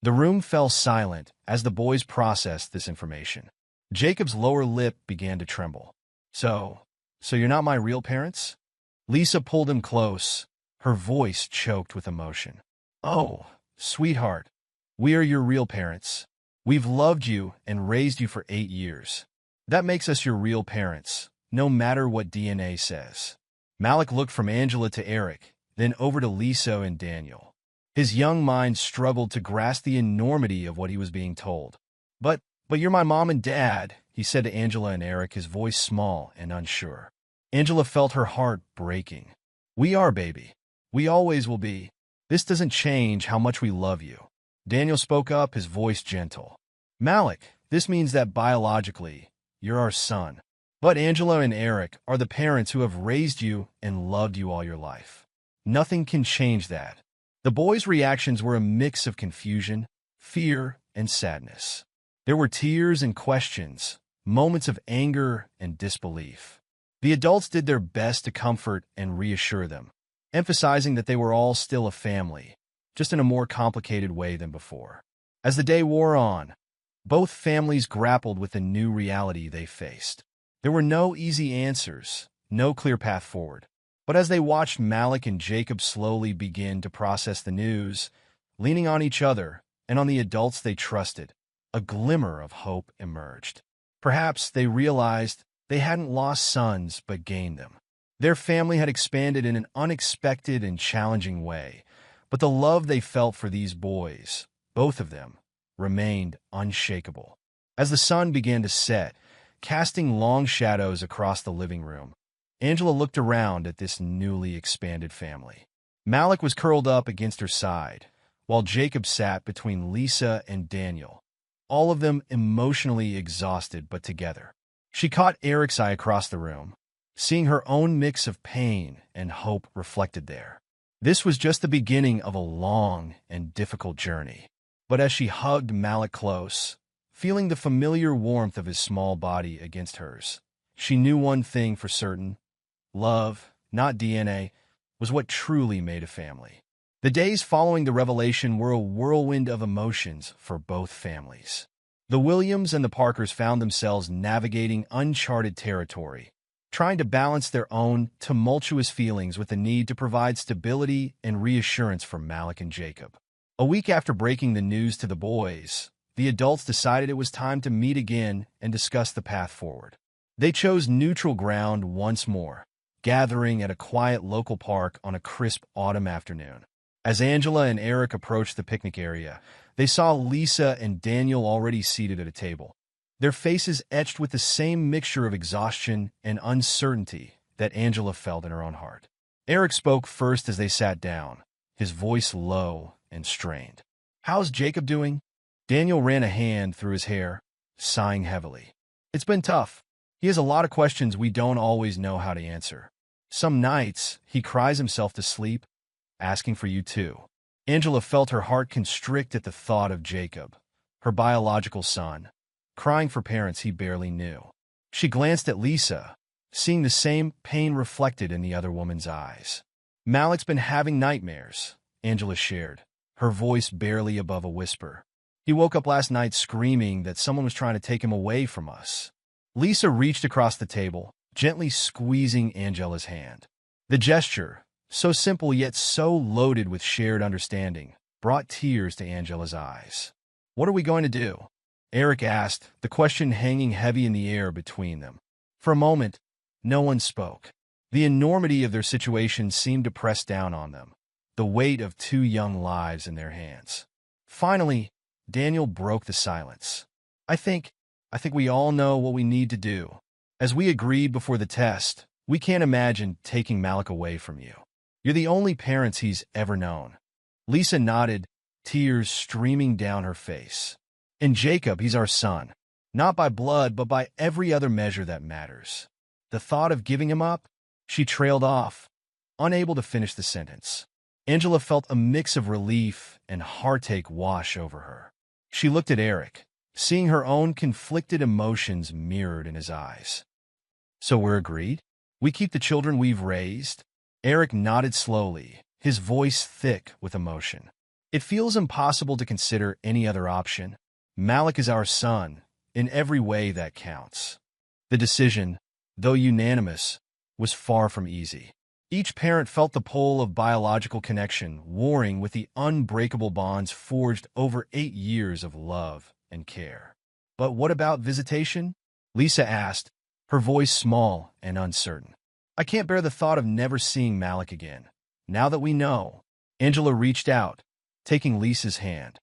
The room fell silent as the boys processed this information. Jacob's lower lip began to tremble. So you're not my real parents?" Lisa pulled him close, her voice choked with emotion. "Oh, sweetheart, we are your real parents. We've loved you and raised you for 8 years. That makes us your real parents, no matter what DNA says." Malik looked from Angela to Eric, then over to Lisa and Daniel. His young mind struggled to grasp the enormity of what he was being told. But you're my mom and dad," he said to Angela and Eric, his voice small and unsure. Angela felt her heart breaking. "We are, baby. We always will be. This doesn't change how much we love you." Daniel spoke up, his voice gentle. "Malik, this means that biologically, you're our son. But Angela and Eric are the parents who have raised you and loved you all your life. Nothing can change that." The boys' reactions were a mix of confusion, fear, and sadness. There were tears and questions, moments of anger and disbelief. The adults did their best to comfort and reassure them, emphasizing that they were all still a family, just in a more complicated way than before. As the day wore on, both families grappled with the new reality they faced. There were no easy answers, no clear path forward. But as they watched Malik and Jacob slowly begin to process the news, leaning on each other and on the adults they trusted, a glimmer of hope emerged. Perhaps they realized they hadn't lost sons but gained them. Their family had expanded in an unexpected and challenging way, but the love they felt for these boys, both of them, remained unshakable. As the sun began to set, casting long shadows across the living room, Angela looked around at this newly expanded family. Malik was curled up against her side, while Jacob sat between Lisa and Daniel, all of them emotionally exhausted but together. She caught Eric's eye across the room, seeing her own mix of pain and hope reflected there. This was just the beginning of a long and difficult journey. But as she hugged Malik close, feeling the familiar warmth of his small body against hers, she knew one thing for certain: love, not DNA, was what truly made a family. The days following the revelation were a whirlwind of emotions for both families. The Williams and the Parkers found themselves navigating uncharted territory, trying to balance their own tumultuous feelings with the need to provide stability and reassurance for Malik and Jacob. A week after breaking the news to the boys, the adults decided it was time to meet again and discuss the path forward. They chose neutral ground once more, gathering at a quiet local park on a crisp autumn afternoon. As Angela and Eric approached the picnic area, they saw Lisa and Daniel already seated at a table, their faces etched with the same mixture of exhaustion and uncertainty that Angela felt in her own heart. Eric spoke first as they sat down, his voice low and strained. "How's Jacob doing?" Daniel ran a hand through his hair, sighing heavily. "It's been tough. He has a lot of questions we don't always know how to answer. Some nights, he cries himself to sleep, asking for you too." Angela felt her heart constrict at the thought of Jacob, her biological son, crying for parents he barely knew. She glanced at Lisa, seeing the same pain reflected in the other woman's eyes. "Malik's been having nightmares," Angela shared, her voice barely above a whisper. "He woke up last night screaming that someone was trying to take him away from us." Lisa reached across the table, gently squeezing Angela's hand. The gesture, so simple yet so loaded with shared understanding, brought tears to Angela's eyes. "What are we going to do?" Eric asked, the question hanging heavy in the air between them. For a moment, no one spoke. The enormity of their situation seemed to press down on them, the weight of two young lives in their hands. Finally, Daniel broke the silence. I think we all know what we need to do. As we agreed before the test, we can't imagine taking Malik away from you. You're the only parents he's ever known." Lisa nodded, tears streaming down her face. "And Jacob, he's our son. Not by blood, but by every other measure that matters." The thought of giving him up? She trailed off, unable to finish the sentence. Angela felt a mix of relief and heartache wash over her. She looked at Eric, seeing her own conflicted emotions mirrored in his eyes. "So we're agreed? We keep the children we've raised?" Eric nodded slowly, his voice thick with emotion. "It feels impossible to consider any other option. Malik is our son, in every way that counts." The decision, though unanimous, was far from easy. Each parent felt the pull of biological connection warring with the unbreakable bonds forged over 8 years of love and care. "But what about visitation?" Lisa asked, her voice small and uncertain. "I can't bear the thought of never seeing Malik again. Now that we know." Angela reached out, taking Lisa's hand.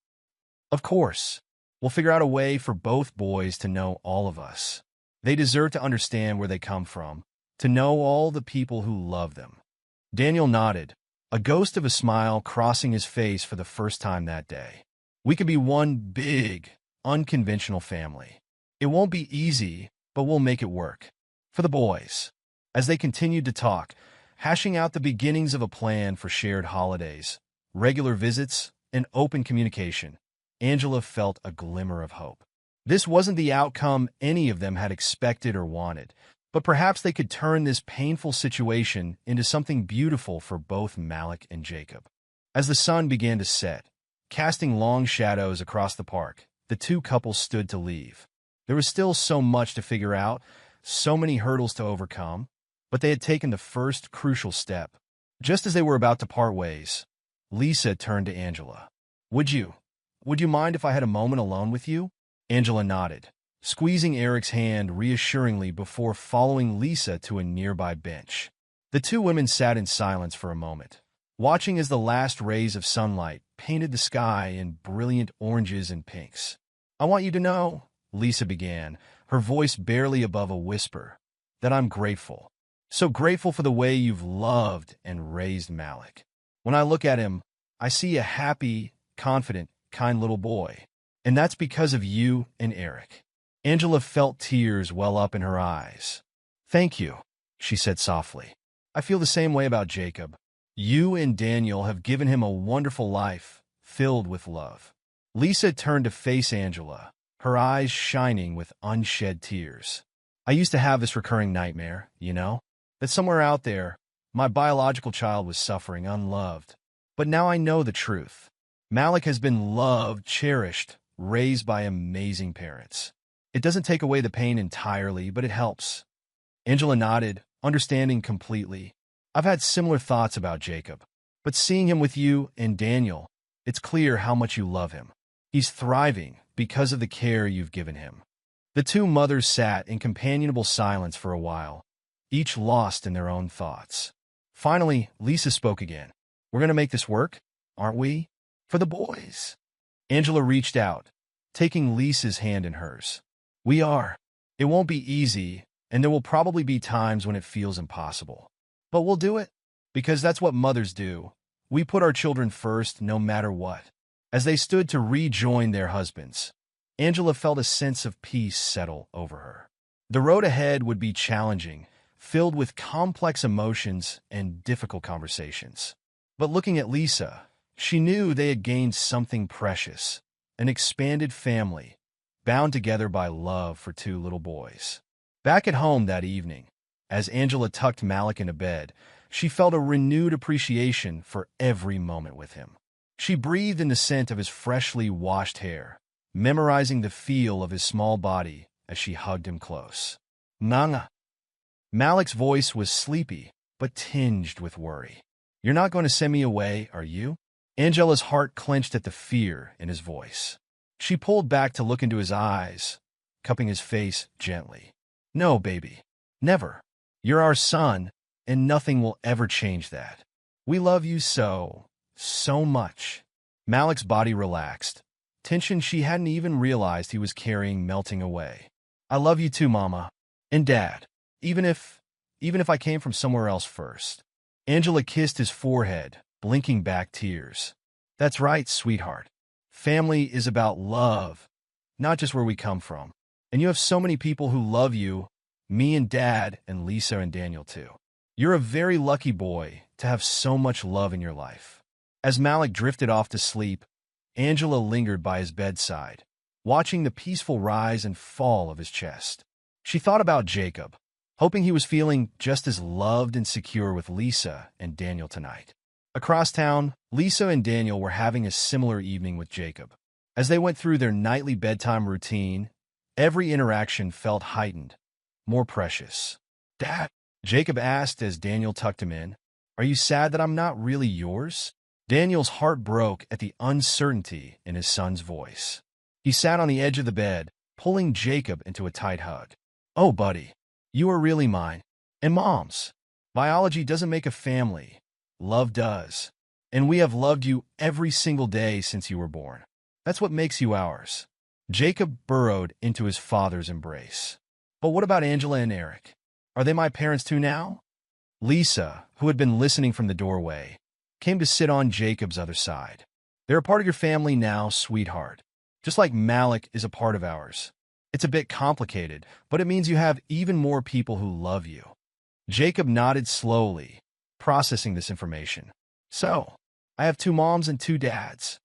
"Of course. We'll figure out a way for both boys to know all of us. They deserve to understand where they come from, to know all the people who love them." Daniel nodded, a ghost of a smile crossing his face for the first time that day. "We could be one big, unconventional family. It won't be easy, but we'll make it work." For the boys, as they continued to talk, hashing out the beginnings of a plan for shared holidays, regular visits, and open communication, Angela felt a glimmer of hope. This wasn't the outcome any of them had expected or wanted, but perhaps they could turn this painful situation into something beautiful for both Malik and Jacob. As the sun began to set, casting long shadows across the park, the two couples stood to leave. There was still so much to figure out, so many hurdles to overcome, but they had taken the first crucial step. Just as they were about to part ways, Lisa turned to Angela. Would you mind if I had a moment alone with you?" Angela nodded, squeezing Eric's hand reassuringly before following Lisa to a nearby bench. The two women sat in silence for a moment, watching as the last rays of sunlight painted the sky in brilliant oranges and pinks. "I want you to know," Lisa began, her voice barely above a whisper, "that I'm grateful. So grateful for the way you've loved and raised Malik. When I look at him, I see a happy, confident, kind little boy. And that's because of you and Eric." Angela felt tears well up in her eyes. "Thank you," she said softly. "I feel the same way about Jacob. You and Daniel have given him a wonderful life, filled with love. Lisa turned to face Angela, her eyes shining with unshed tears. I used to have this recurring nightmare, that somewhere out there, my biological child was suffering unloved. But now I know the truth. Malik has been loved, cherished, raised by amazing parents. It doesn't take away the pain entirely, but it helps. Angela nodded, understanding completely. I've had similar thoughts about Jacob, but seeing him with you and Daniel, it's clear how much you love him. He's thriving because of the care you've given him. The two mothers sat in companionable silence for a while, each lost in their own thoughts. Finally, Lisa spoke again. We're going to make this work, aren't we? For the boys. Angela reached out, taking Lisa's hand in hers. We are. It won't be easy, and there will probably be times when it feels impossible. But we'll do it, because that's what mothers do. We put our children first no matter what. As they stood to rejoin their husbands, Angela felt a sense of peace settle over her. The road ahead would be challenging, filled with complex emotions and difficult conversations. But looking at Lisa, she knew they had gained something precious, an expanded family, bound together by love for two little boys. Back at home that evening, as Angela tucked Malik into bed, she felt a renewed appreciation for every moment with him. She breathed in the scent of his freshly washed hair, memorizing the feel of his small body as she hugged him close. Nana. Malik's voice was sleepy, but tinged with worry. You're not going to send me away, are you? Angela's heart clenched at the fear in his voice. She pulled back to look into his eyes, cupping his face gently. No, baby. Never. You're our son, and nothing will ever change that. We love you so much. Malik's body relaxed, tension she hadn't even realized he was carrying melting away. I love you too, Mama. And Dad. Even if I came from somewhere else first. Angela kissed his forehead, blinking back tears. That's right, sweetheart. Family is about love, not just where we come from. And you have so many people who love you, me and Dad, and Lisa and Daniel too. You're a very lucky boy to have so much love in your life. As Malik drifted off to sleep, Angela lingered by his bedside, watching the peaceful rise and fall of his chest. She thought about Jacob, hoping he was feeling just as loved and secure with Lisa and Daniel tonight. Across town, Lisa and Daniel were having a similar evening with Jacob. As they went through their nightly bedtime routine, every interaction felt heightened, more precious. Dad, Jacob asked as Daniel tucked him in, are you sad that I'm not really yours? Daniel's heart broke at the uncertainty in his son's voice. He sat on the edge of the bed, pulling Jacob into a tight hug. Oh, buddy, you are really mine. And Mom's. Biology doesn't make a family. Love does. And we have loved you every single day since you were born. That's what makes you ours. Jacob burrowed into his father's embrace. But what about Angela and Eric? Are they my parents too now? Lisa, who had been listening from the doorway, came to sit on Jacob's other side. They're a part of your family now, sweetheart. Just like Malik is a part of ours. It's a bit complicated, but it means you have even more people who love you. Jacob nodded slowly, processing this information. So, I have two moms and two dads.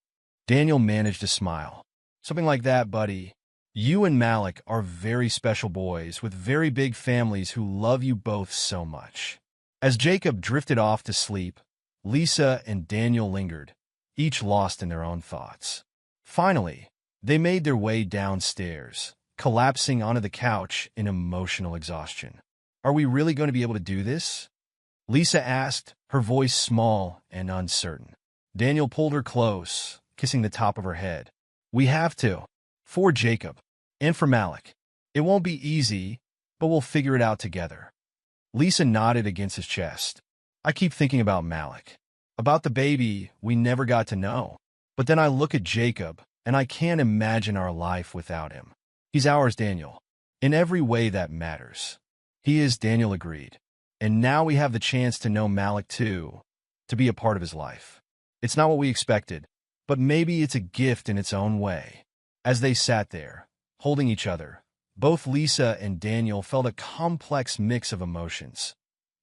Daniel managed to smile. Something like that, buddy. You and Malik are very special boys with very big families who love you both so much. As Jacob drifted off to sleep, Lisa and Daniel lingered, each lost in their own thoughts. Finally, they made their way downstairs, collapsing onto the couch in emotional exhaustion. Are we really going to be able to do this? Lisa asked, her voice small and uncertain. Daniel pulled her close, kissing the top of her head. We have to. For Jacob. And for Malik. It won't be easy, but we'll figure it out together. Lisa nodded against his chest. I keep thinking about Malik. About the baby we never got to know. But then I look at Jacob, and I can't imagine our life without him. He's ours, Daniel. In every way that matters. He is, Daniel agreed. And now we have the chance to know Malik too, to be a part of his life. It's not what we expected, but maybe it's a gift in its own way. As they sat there, holding each other, both Lisa and Daniel felt a complex mix of emotions.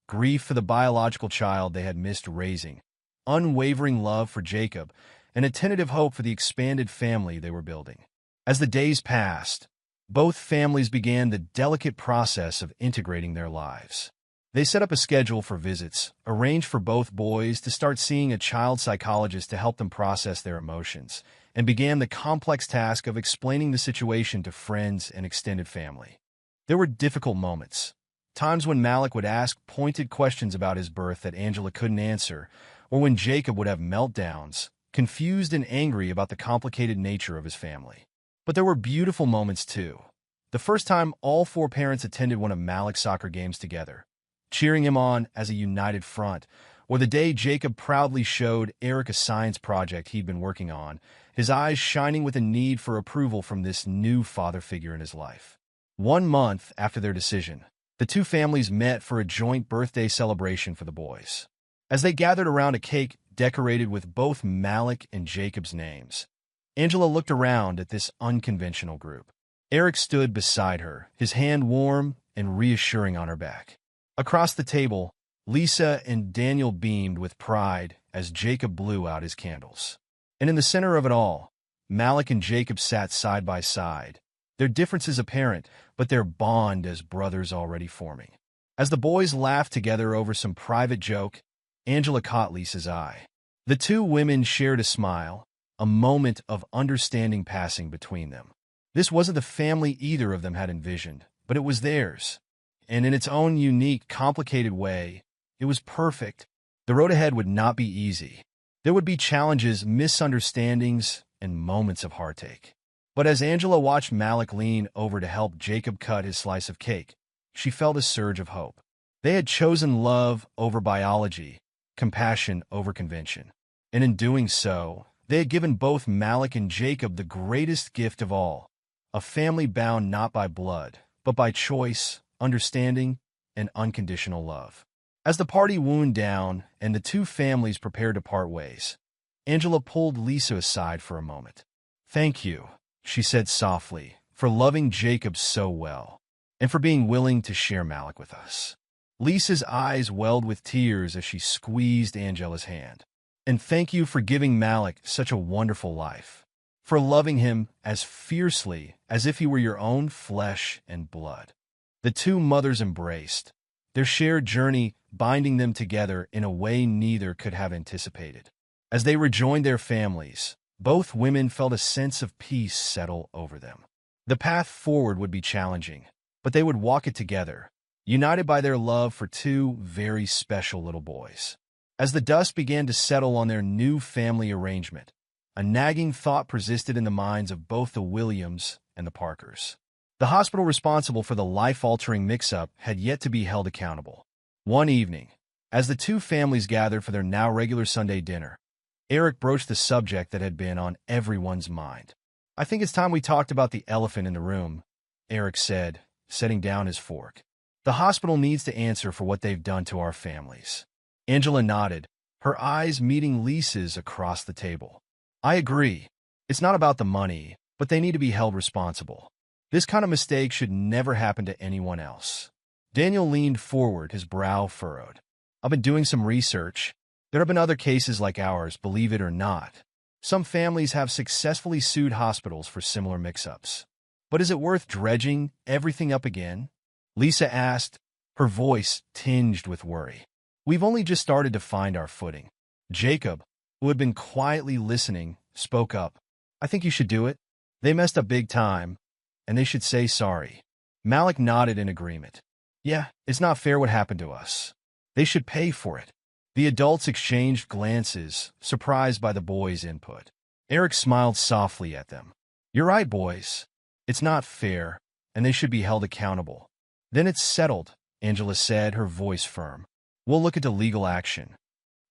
grief for the biological child they had missed raising, unwavering love for Jacob, and a tentative hope for the expanded family they were building. As the days passed, both families began the delicate process of integrating their lives. They set up a schedule for visits, arranged for both boys to start seeing a child psychologist to help them process their emotions, and began the complex task of explaining the situation to friends and extended family. There were difficult moments, times when Malik would ask pointed questions about his birth that Angela couldn't answer, or when Jacob would have meltdowns, confused and angry about the complicated nature of his family. But there were beautiful moments too. The first time all four parents attended one of Malik's soccer games together, cheering him on as a united front, or the day Jacob proudly showed Eric a science project he'd been working on, his eyes shining with a need for approval from this new father figure in his life. 1 month after their decision, the two families met for a joint birthday celebration for the boys. As they gathered around a cake decorated with both Malik and Jacob's names, Angela looked around at this unconventional group. Eric stood beside her, his hand warm and reassuring on her back. Across the table, Lisa and Daniel beamed with pride as Jacob blew out his candles. And in the center of it all, Malik and Jacob sat side by side, their differences apparent, but their bond as brothers already forming. As the boys laughed together over some private joke, Angela caught Lisa's eye. The two women shared a smile, a moment of understanding passing between them. This wasn't the family either of them had envisioned, but it was theirs. And in its own unique, complicated way, it was perfect. The road ahead would not be easy. There would be challenges, misunderstandings, and moments of heartache. But as Angela watched Malik lean over to help Jacob cut his slice of cake, she felt a surge of hope. They had chosen love over biology, compassion over convention. And in doing so, they had given both Malik and Jacob the greatest gift of all, a family bound not by blood, but by choice, understanding, and unconditional love. As the party wound down and the two families prepared to part ways, Angela pulled Lisa aside for a moment. "Thank you," she said softly, "for loving Jacob so well, and for being willing to share Malik with us." Lisa's eyes welled with tears as she squeezed Angela's hand. "And thank you for giving Malik such a wonderful life, for loving him as fiercely as if he were your own flesh and blood." The two mothers embraced, their shared journey binding them together in a way neither could have anticipated. As they rejoined their families, both women felt a sense of peace settle over them. The path forward would be challenging, but they would walk it together, united by their love for two very special little boys. As the dust began to settle on their new family arrangement, a nagging thought persisted in the minds of both the Williams and the Parkers. The hospital responsible for the life-altering mix-up had yet to be held accountable. One evening, as the two families gathered for their now regular Sunday dinner, Eric broached the subject that had been on everyone's mind. "I think it's time we talked about the elephant in the room," Eric said, setting down his fork. "The hospital needs to answer for what they've done to our families." Angela nodded, her eyes meeting Lisa's across the table. "I agree. It's not about the money, but they need to be held responsible. This kind of mistake should never happen to anyone else." Daniel leaned forward, his brow furrowed. "I've been doing some research. There have been other cases like ours, believe it or not. Some families have successfully sued hospitals for similar mix-ups. But is it worth dredging everything up again?" Lisa asked, her voice tinged with worry. "We've only just started to find our footing." Jacob, who had been quietly listening, spoke up. "I think you should do it. They messed up big time, and they should say sorry." Malik nodded in agreement. "Yeah, it's not fair what happened to us. They should pay for it." The adults exchanged glances, surprised by the boys' input. Eric smiled softly at them. "You're right, boys. It's not fair, and they should be held accountable." "Then it's settled," Angela said, her voice firm. "We'll look into legal action."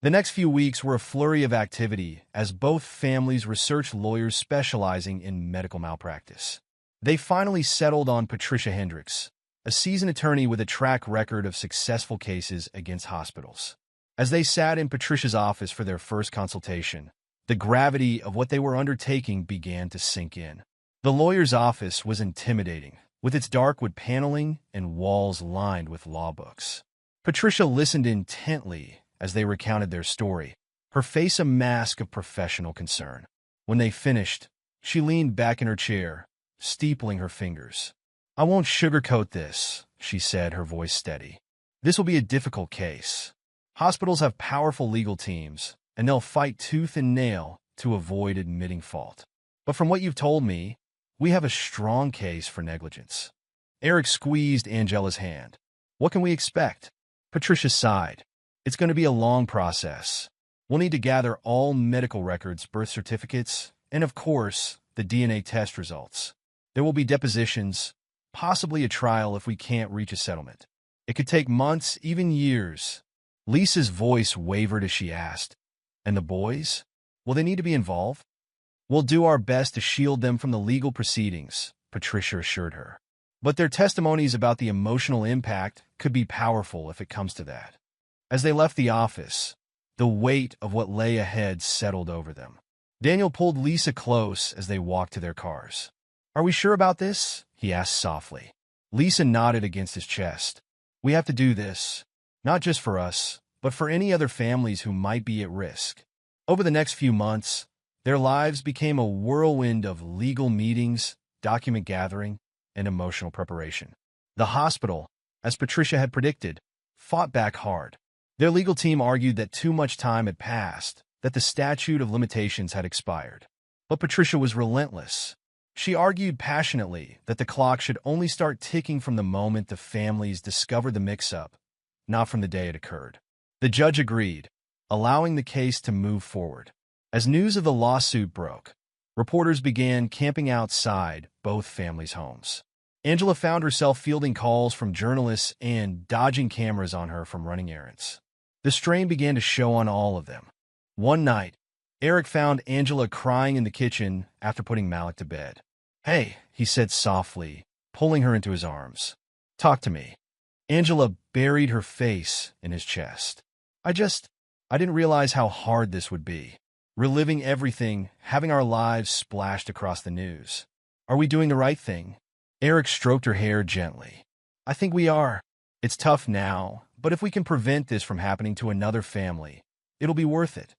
The next few weeks were a flurry of activity as both families researched lawyers specializing in medical malpractice. They finally settled on Patricia Hendricks, a seasoned attorney with a track record of successful cases against hospitals. As they sat in Patricia's office for their first consultation, the gravity of what they were undertaking began to sink in. The lawyer's office was intimidating, with its dark wood paneling and walls lined with law books. Patricia listened intently as they recounted their story, her face a mask of professional concern. When they finished, she leaned back in her chair, steepling her fingers. "I won't sugarcoat this," she said, her voice steady. "This will be a difficult case. Hospitals have powerful legal teams, and they'll fight tooth and nail to avoid admitting fault. But from what you've told me, we have a strong case for negligence." Eric squeezed Angela's hand. "What can we expect?" Patricia sighed. "It's going to be a long process. We'll need to gather all medical records, birth certificates, and of course, the DNA test results. There will be depositions, possibly a trial if we can't reach a settlement. It could take months, even years." Lisa's voice wavered as she asked, "And the boys? Will they need to be involved?" "We'll do our best to shield them from the legal proceedings," Patricia assured her. "But their testimonies about the emotional impact could be powerful if it comes to that." As they left the office, the weight of what lay ahead settled over them. Daniel pulled Lisa close as they walked to their cars. "Are we sure about this?" he asked softly. Lisa nodded against his chest. "We have to do this, not just for us, but for any other families who might be at risk." Over the next few months, their lives became a whirlwind of legal meetings, document gathering, and emotional preparation. The hospital, as Patricia had predicted, fought back hard. Their legal team argued that too much time had passed, that the statute of limitations had expired. But Patricia was relentless. She argued passionately that the clock should only start ticking from the moment the families discovered the mix-up, not from the day it occurred. The judge agreed, allowing the case to move forward. As news of the lawsuit broke, reporters began camping outside both families' homes. Angela found herself fielding calls from journalists and dodging cameras on her from running errands. The strain began to show on all of them. One night, Eric found Angela crying in the kitchen after putting Malik to bed. "Hey," he said softly, pulling her into his arms. "Talk to me." Angela buried her face in his chest. I didn't realize how hard this would be. Reliving everything, having our lives splashed across the news. Are we doing the right thing?" Eric stroked her hair gently. "I think we are. It's tough now, but if we can prevent this from happening to another family, it'll be worth it."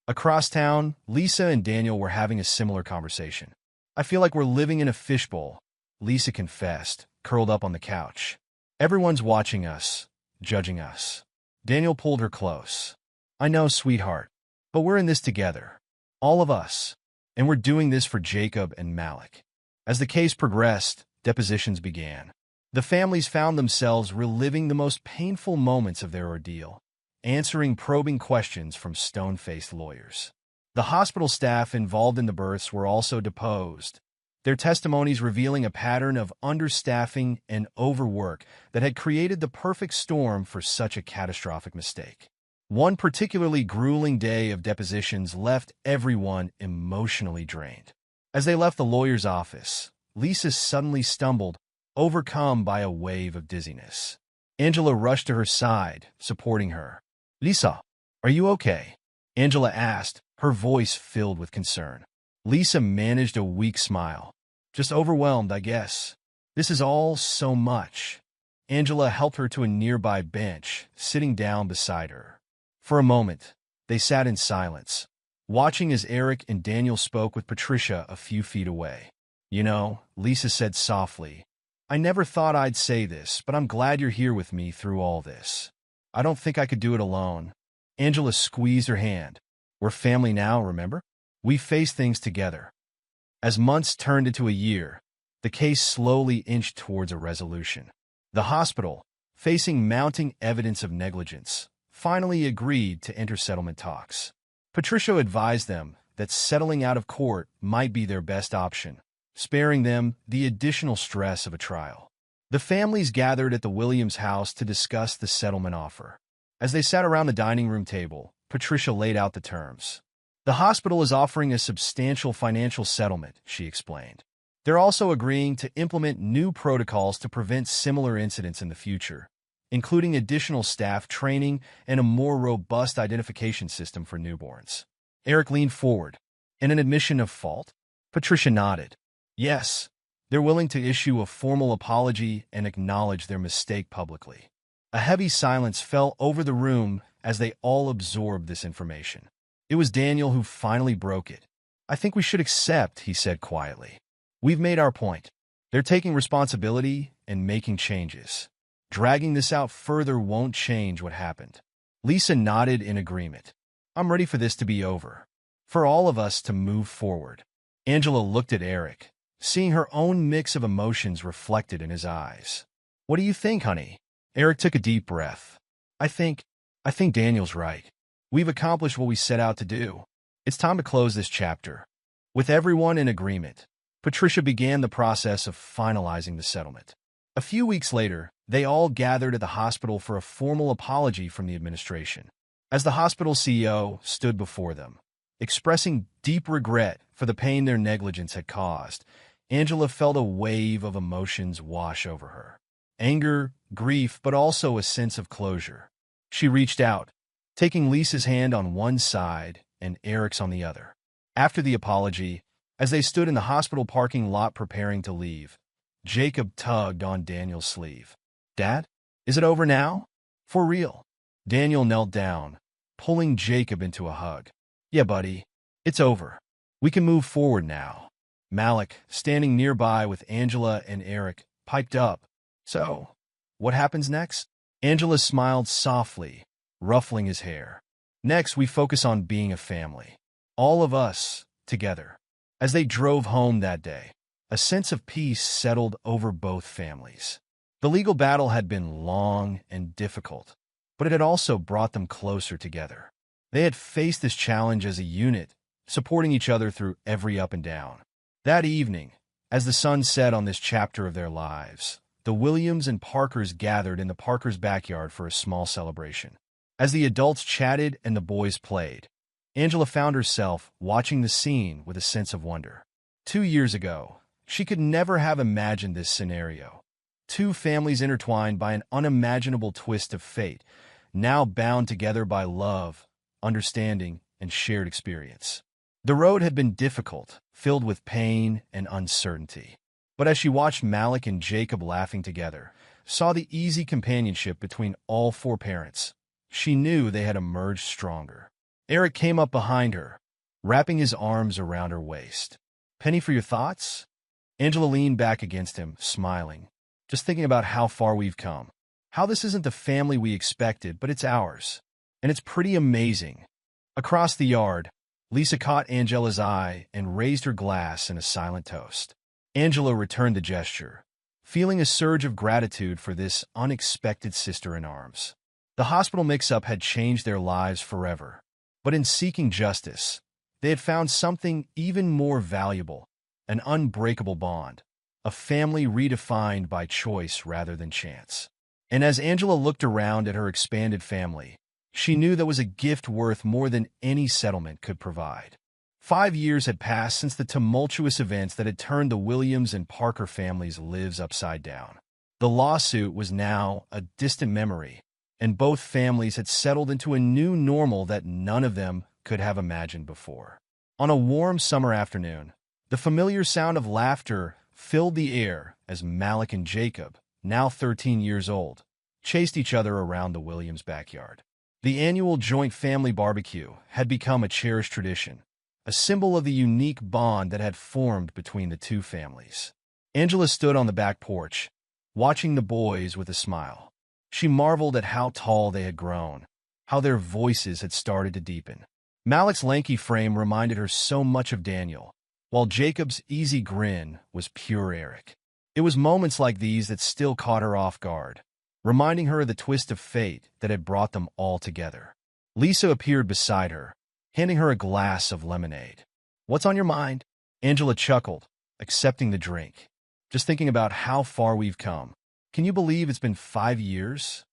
Across town, Lisa and Daniel were having a similar conversation. "I feel like we're living in a fishbowl," Lisa confessed, curled up on the couch. "Everyone's watching us, judging us." Daniel pulled her close. "I know, sweetheart, but we're in this together. All of us. And we're doing this for Jacob and Malik." As the case progressed, depositions began. The families found themselves reliving the most painful moments of their ordeal, answering probing questions from stone-faced lawyers. The hospital staff involved in the births were also deposed, their testimonies revealing a pattern of understaffing and overwork that had created the perfect storm for such a catastrophic mistake. One particularly grueling day of depositions left everyone emotionally drained. As they left the lawyer's office, Lisa suddenly stumbled, overcome by a wave of dizziness. Angela rushed to her side, supporting her. "Lisa, are you okay?" Angela asked, her voice filled with concern. Lisa managed a weak smile. "Just overwhelmed, I guess. This is all so much." Angela helped her to a nearby bench, sitting down beside her. For a moment, they sat in silence, watching as Eric and Daniel spoke with Patricia a few feet away. "You know," Lisa said softly, "I never thought I'd say this, but I'm glad you're here with me through all this. I don't think I could do it alone." Angela squeezed her hand. "We're family now, remember? We face things together." As months turned into a year, the case slowly inched towards a resolution. The hospital, facing mounting evidence of negligence, finally agreed to enter settlement talks. Patricia advised them that settling out of court might be their best option, sparing them the additional stress of a trial. The families gathered at the Williams house to discuss the settlement offer. As they sat around the dining room table, Patricia laid out the terms. "The hospital is offering a substantial financial settlement," she explained. "They're also agreeing to implement new protocols to prevent similar incidents in the future, including additional staff training and a more robust identification system for newborns." Eric leaned forward. "In an admission of fault?" Patricia nodded. "Yes, they're willing to issue a formal apology and acknowledge their mistake publicly." A heavy silence fell over the room as they all absorbed this information. It was Daniel who finally broke it. "I think we should accept," he said quietly. "We've made our point. They're taking responsibility and making changes. Dragging this out further won't change what happened." Lisa nodded in agreement. "I'm ready for this to be over. For all of us to move forward." Angela looked at Eric, seeing her own mix of emotions reflected in his eyes. "What do you think, honey?" Eric took a deep breath. I think Daniel's right. We've accomplished what we set out to do. It's time to close this chapter." With everyone in agreement, Patricia began the process of finalizing the settlement. A few weeks later, they all gathered at the hospital for a formal apology from the administration. As the hospital CEO stood before them, expressing deep regret for the pain their negligence had caused, Angela felt a wave of emotions wash over her. Anger, grief, but also a sense of closure. She reached out, taking Lisa's hand on one side and Eric's on the other. After the apology, as they stood in the hospital parking lot preparing to leave, Jacob tugged on Daniel's sleeve. "Dad, is it over now? For real?" Daniel knelt down, pulling Jacob into a hug. "Yeah, buddy, it's over. We can move forward now." Malik, standing nearby with Angela and Eric, piped up. "So, what happens next?" Angela smiled softly, ruffling his hair. "Next, we focus on being a family. All of us, together." As they drove home that day, a sense of peace settled over both families. The legal battle had been long and difficult, but it had also brought them closer together. They had faced this challenge as a unit, supporting each other through every up and down. That evening, as the sun set on this chapter of their lives, the Williams and Parkers gathered in the Parkers' backyard for a small celebration. As the adults chatted and the boys played, Angela found herself watching the scene with a sense of wonder. 2 years ago, she could never have imagined this scenario. Two families intertwined by an unimaginable twist of fate, now bound together by love, understanding, and shared experience. The road had been difficult, filled with pain and uncertainty. But as she watched Malik and Jacob laughing together, saw the easy companionship between all four parents, she knew they had emerged stronger. Eric came up behind her, wrapping his arms around her waist. "Penny for your thoughts?" Angela leaned back against him, smiling. "Just thinking about how far we've come. How this isn't the family we expected, but it's ours. And it's pretty amazing." Across the yard, Lisa caught Angela's eye and raised her glass in a silent toast. Angela returned the gesture, feeling a surge of gratitude for this unexpected sister-in-arms. The hospital mix-up had changed their lives forever. But in seeking justice, they had found something even more valuable, an unbreakable bond, a family redefined by choice rather than chance. And as Angela looked around at her expanded family, she knew that was a gift worth more than any settlement could provide. 5 years had passed since the tumultuous events that had turned the Williams and Parker families' lives upside down. The lawsuit was now a distant memory, and both families had settled into a new normal that none of them could have imagined before. On a warm summer afternoon, the familiar sound of laughter filled the air as Malik and Jacob, now 13 years old, chased each other around the Williams' backyard. The annual joint family barbecue had become a cherished tradition, a symbol of the unique bond that had formed between the two families. Angela stood on the back porch, watching the boys with a smile. She marveled at how tall they had grown, how their voices had started to deepen. Malik's lanky frame reminded her so much of Daniel, while Jacob's easy grin was pure Eric. It was moments like these that still caught her off guard, reminding her of the twist of fate that had brought them all together. Lisa appeared beside her, handing her a glass of lemonade. "What's on your mind?" Angela chuckled, accepting the drink. "Just thinking about how far we've come. Can you believe it's been 5 years?"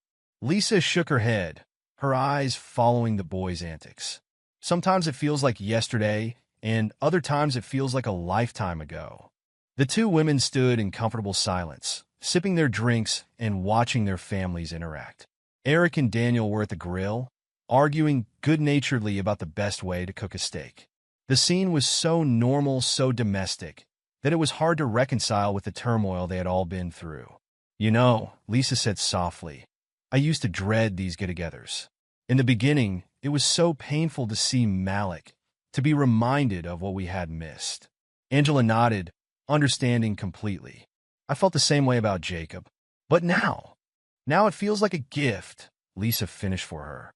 Lisa shook her head, her eyes following the boys' antics. "Sometimes it feels like yesterday, and other times it feels like a lifetime ago." The two women stood in comfortable silence, sipping their drinks and watching their families interact. Eric and Daniel were at the grill, arguing good-naturedly about the best way to cook a steak. The scene was so normal, so domestic, that it was hard to reconcile with the turmoil they had all been through. "You know," Lisa said softly, I used to dread these get-togethers. In the beginning, it was so painful to see Malik, to be reminded of what we had missed. Angela nodded, understanding completely. I felt the same way about Jacob. But now it feels like a gift, Lisa finished for her.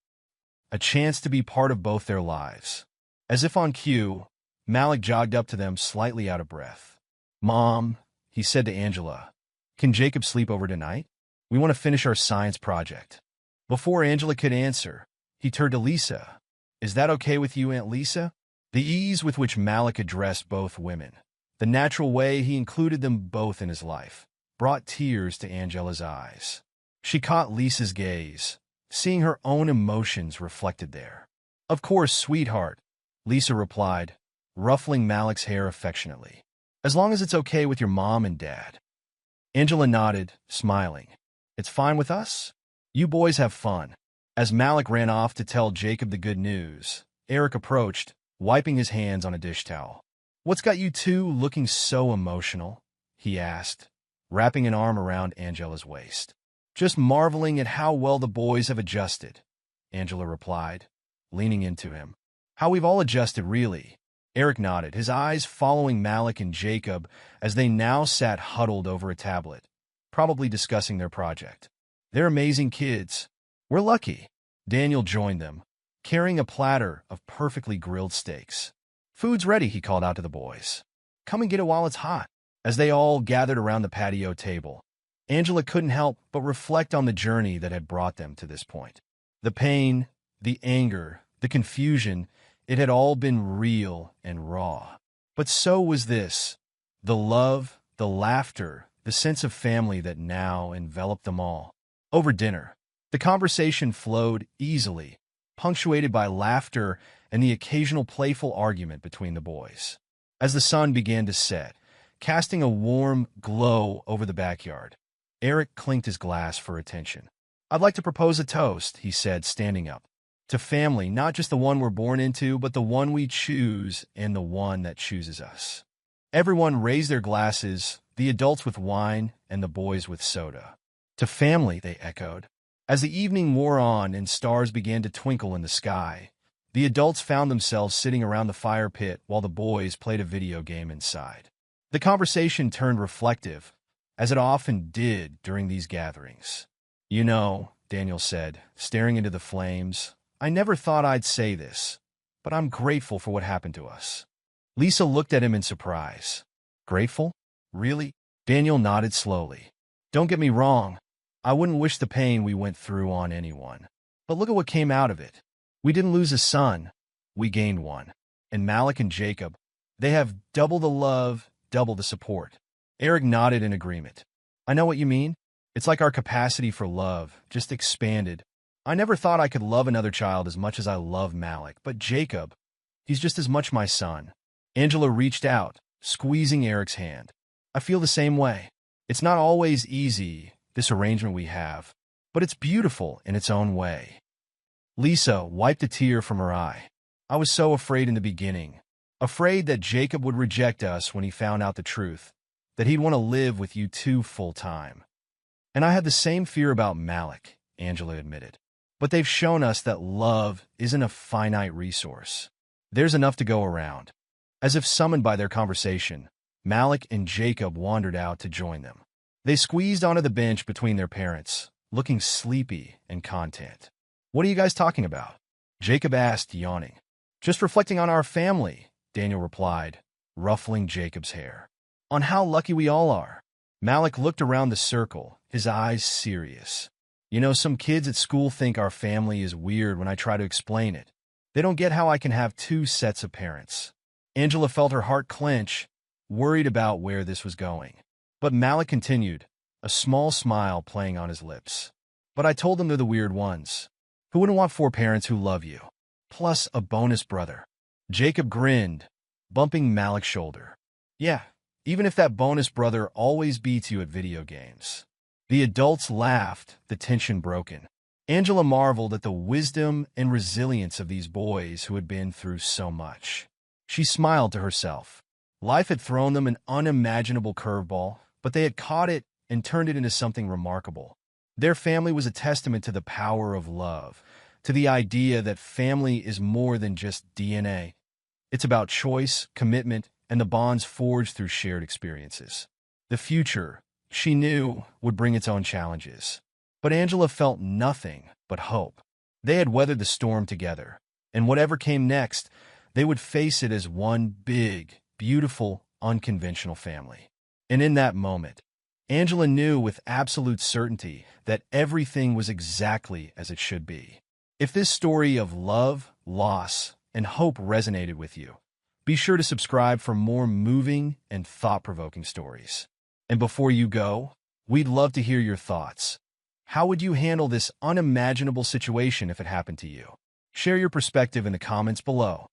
A chance to be part of both their lives. As if on cue, Malik jogged up to them slightly out of breath. Mom, he said to Angela, can Jacob sleep over tonight? We want to finish our science project. Before Angela could answer, he turned to Lisa. Is that okay with you, Aunt Lisa? The ease with which Malik addressed both women, the natural way he included them both in his life, brought tears to Angela's eyes. She caught Lisa's gaze, seeing her own emotions reflected there. Of course, sweetheart, Lisa replied, ruffling Malik's hair affectionately. As long as it's okay with your mom and dad. Angela nodded, smiling. It's fine with us? You boys have fun. As Malik ran off to tell Jacob the good news, Eric approached, wiping his hands on a dish towel. What's got you two looking so emotional? He asked, wrapping an arm around Angela's waist. Just marveling at how well the boys have adjusted, Angela replied, leaning into him. How we've all adjusted, really. Eric nodded, his eyes following Malik and Jacob as they now sat huddled over a tablet, probably discussing their project. They're amazing kids. We're lucky. Daniel joined them, carrying a platter of perfectly grilled steaks. Food's ready, he called out to the boys. Come and get it while it's hot. As they all gathered around the patio table, Angela couldn't help but reflect on the journey that had brought them to this point. The pain, the anger, the confusion, it had all been real and raw. But so was this. The love, the laughter, the sense of family that now enveloped them all. Over dinner, the conversation flowed easily, punctuated by laughter and the occasional playful argument between the boys. As the sun began to set, casting a warm glow over the backyard, Eric clinked his glass for attention. I'd like to propose a toast, he said, standing up. To family, not just the one we're born into, but the one we choose and the one that chooses us. Everyone raised their glasses, the adults with wine and the boys with soda. To family, they echoed. As the evening wore on and stars began to twinkle in the sky, the adults found themselves sitting around the fire pit while the boys played a video game inside. The conversation turned reflective, as it often did during these gatherings. You know, Daniel said, staring into the flames, I never thought I'd say this, but I'm grateful for what happened to us. Lisa looked at him in surprise. Grateful? Really? Daniel nodded slowly. Don't get me wrong. I wouldn't wish the pain we went through on anyone. But look at what came out of it. We didn't lose a son. We gained one. And Malik and Jacob, they have double the love, double the support. Eric nodded in agreement. I know what you mean. It's like our capacity for love just expanded. I never thought I could love another child as much as I love Malik, but Jacob, he's just as much my son. Angela reached out, squeezing Eric's hand. I feel the same way. It's not always easy, this arrangement we have, but it's beautiful in its own way. Lisa wiped a tear from her eye. I was so afraid in the beginning, afraid that Jacob would reject us when he found out the truth, that he'd want to live with you two full-time. And I had the same fear about Malik, Angela admitted. But they've shown us that love isn't a finite resource. There's enough to go around. As if summoned by their conversation, Malik and Jacob wandered out to join them. They squeezed onto the bench between their parents, looking sleepy and content. What are you guys talking about? Jacob asked, yawning. Just reflecting on our family, Daniel replied, ruffling Jacob's hair. On how lucky we all are. Malik looked around the circle, his eyes serious. You know, some kids at school think our family is weird when I try to explain it. They don't get how I can have two sets of parents. Angela felt her heart clench, worried about where this was going. But Malik continued, a small smile playing on his lips. But I told them they're the weird ones. Who wouldn't want four parents who love you? Plus a bonus brother. Jacob grinned, bumping Malik's shoulder. Yeah, even if that bonus brother always beats you at video games. The adults laughed, the tension broken. Angela marveled at the wisdom and resilience of these boys who had been through so much. She smiled to herself. Life had thrown them an unimaginable curveball, but they had caught it and turned it into something remarkable. Their family was a testament to the power of love, to the idea that family is more than just DNA. It's about choice, commitment, and the bonds forged through shared experiences. The future, she knew, would bring its own challenges. But Angela felt nothing but hope. They had weathered the storm together, and whatever came next, they would face it as one big, beautiful, unconventional family. And in that moment, Angela knew with absolute certainty that everything was exactly as it should be. If this story of love, loss, and hope resonated with you, be sure to subscribe for more moving and thought-provoking stories. And before you go, we'd love to hear your thoughts. How would you handle this unimaginable situation if it happened to you? Share your perspective in the comments below.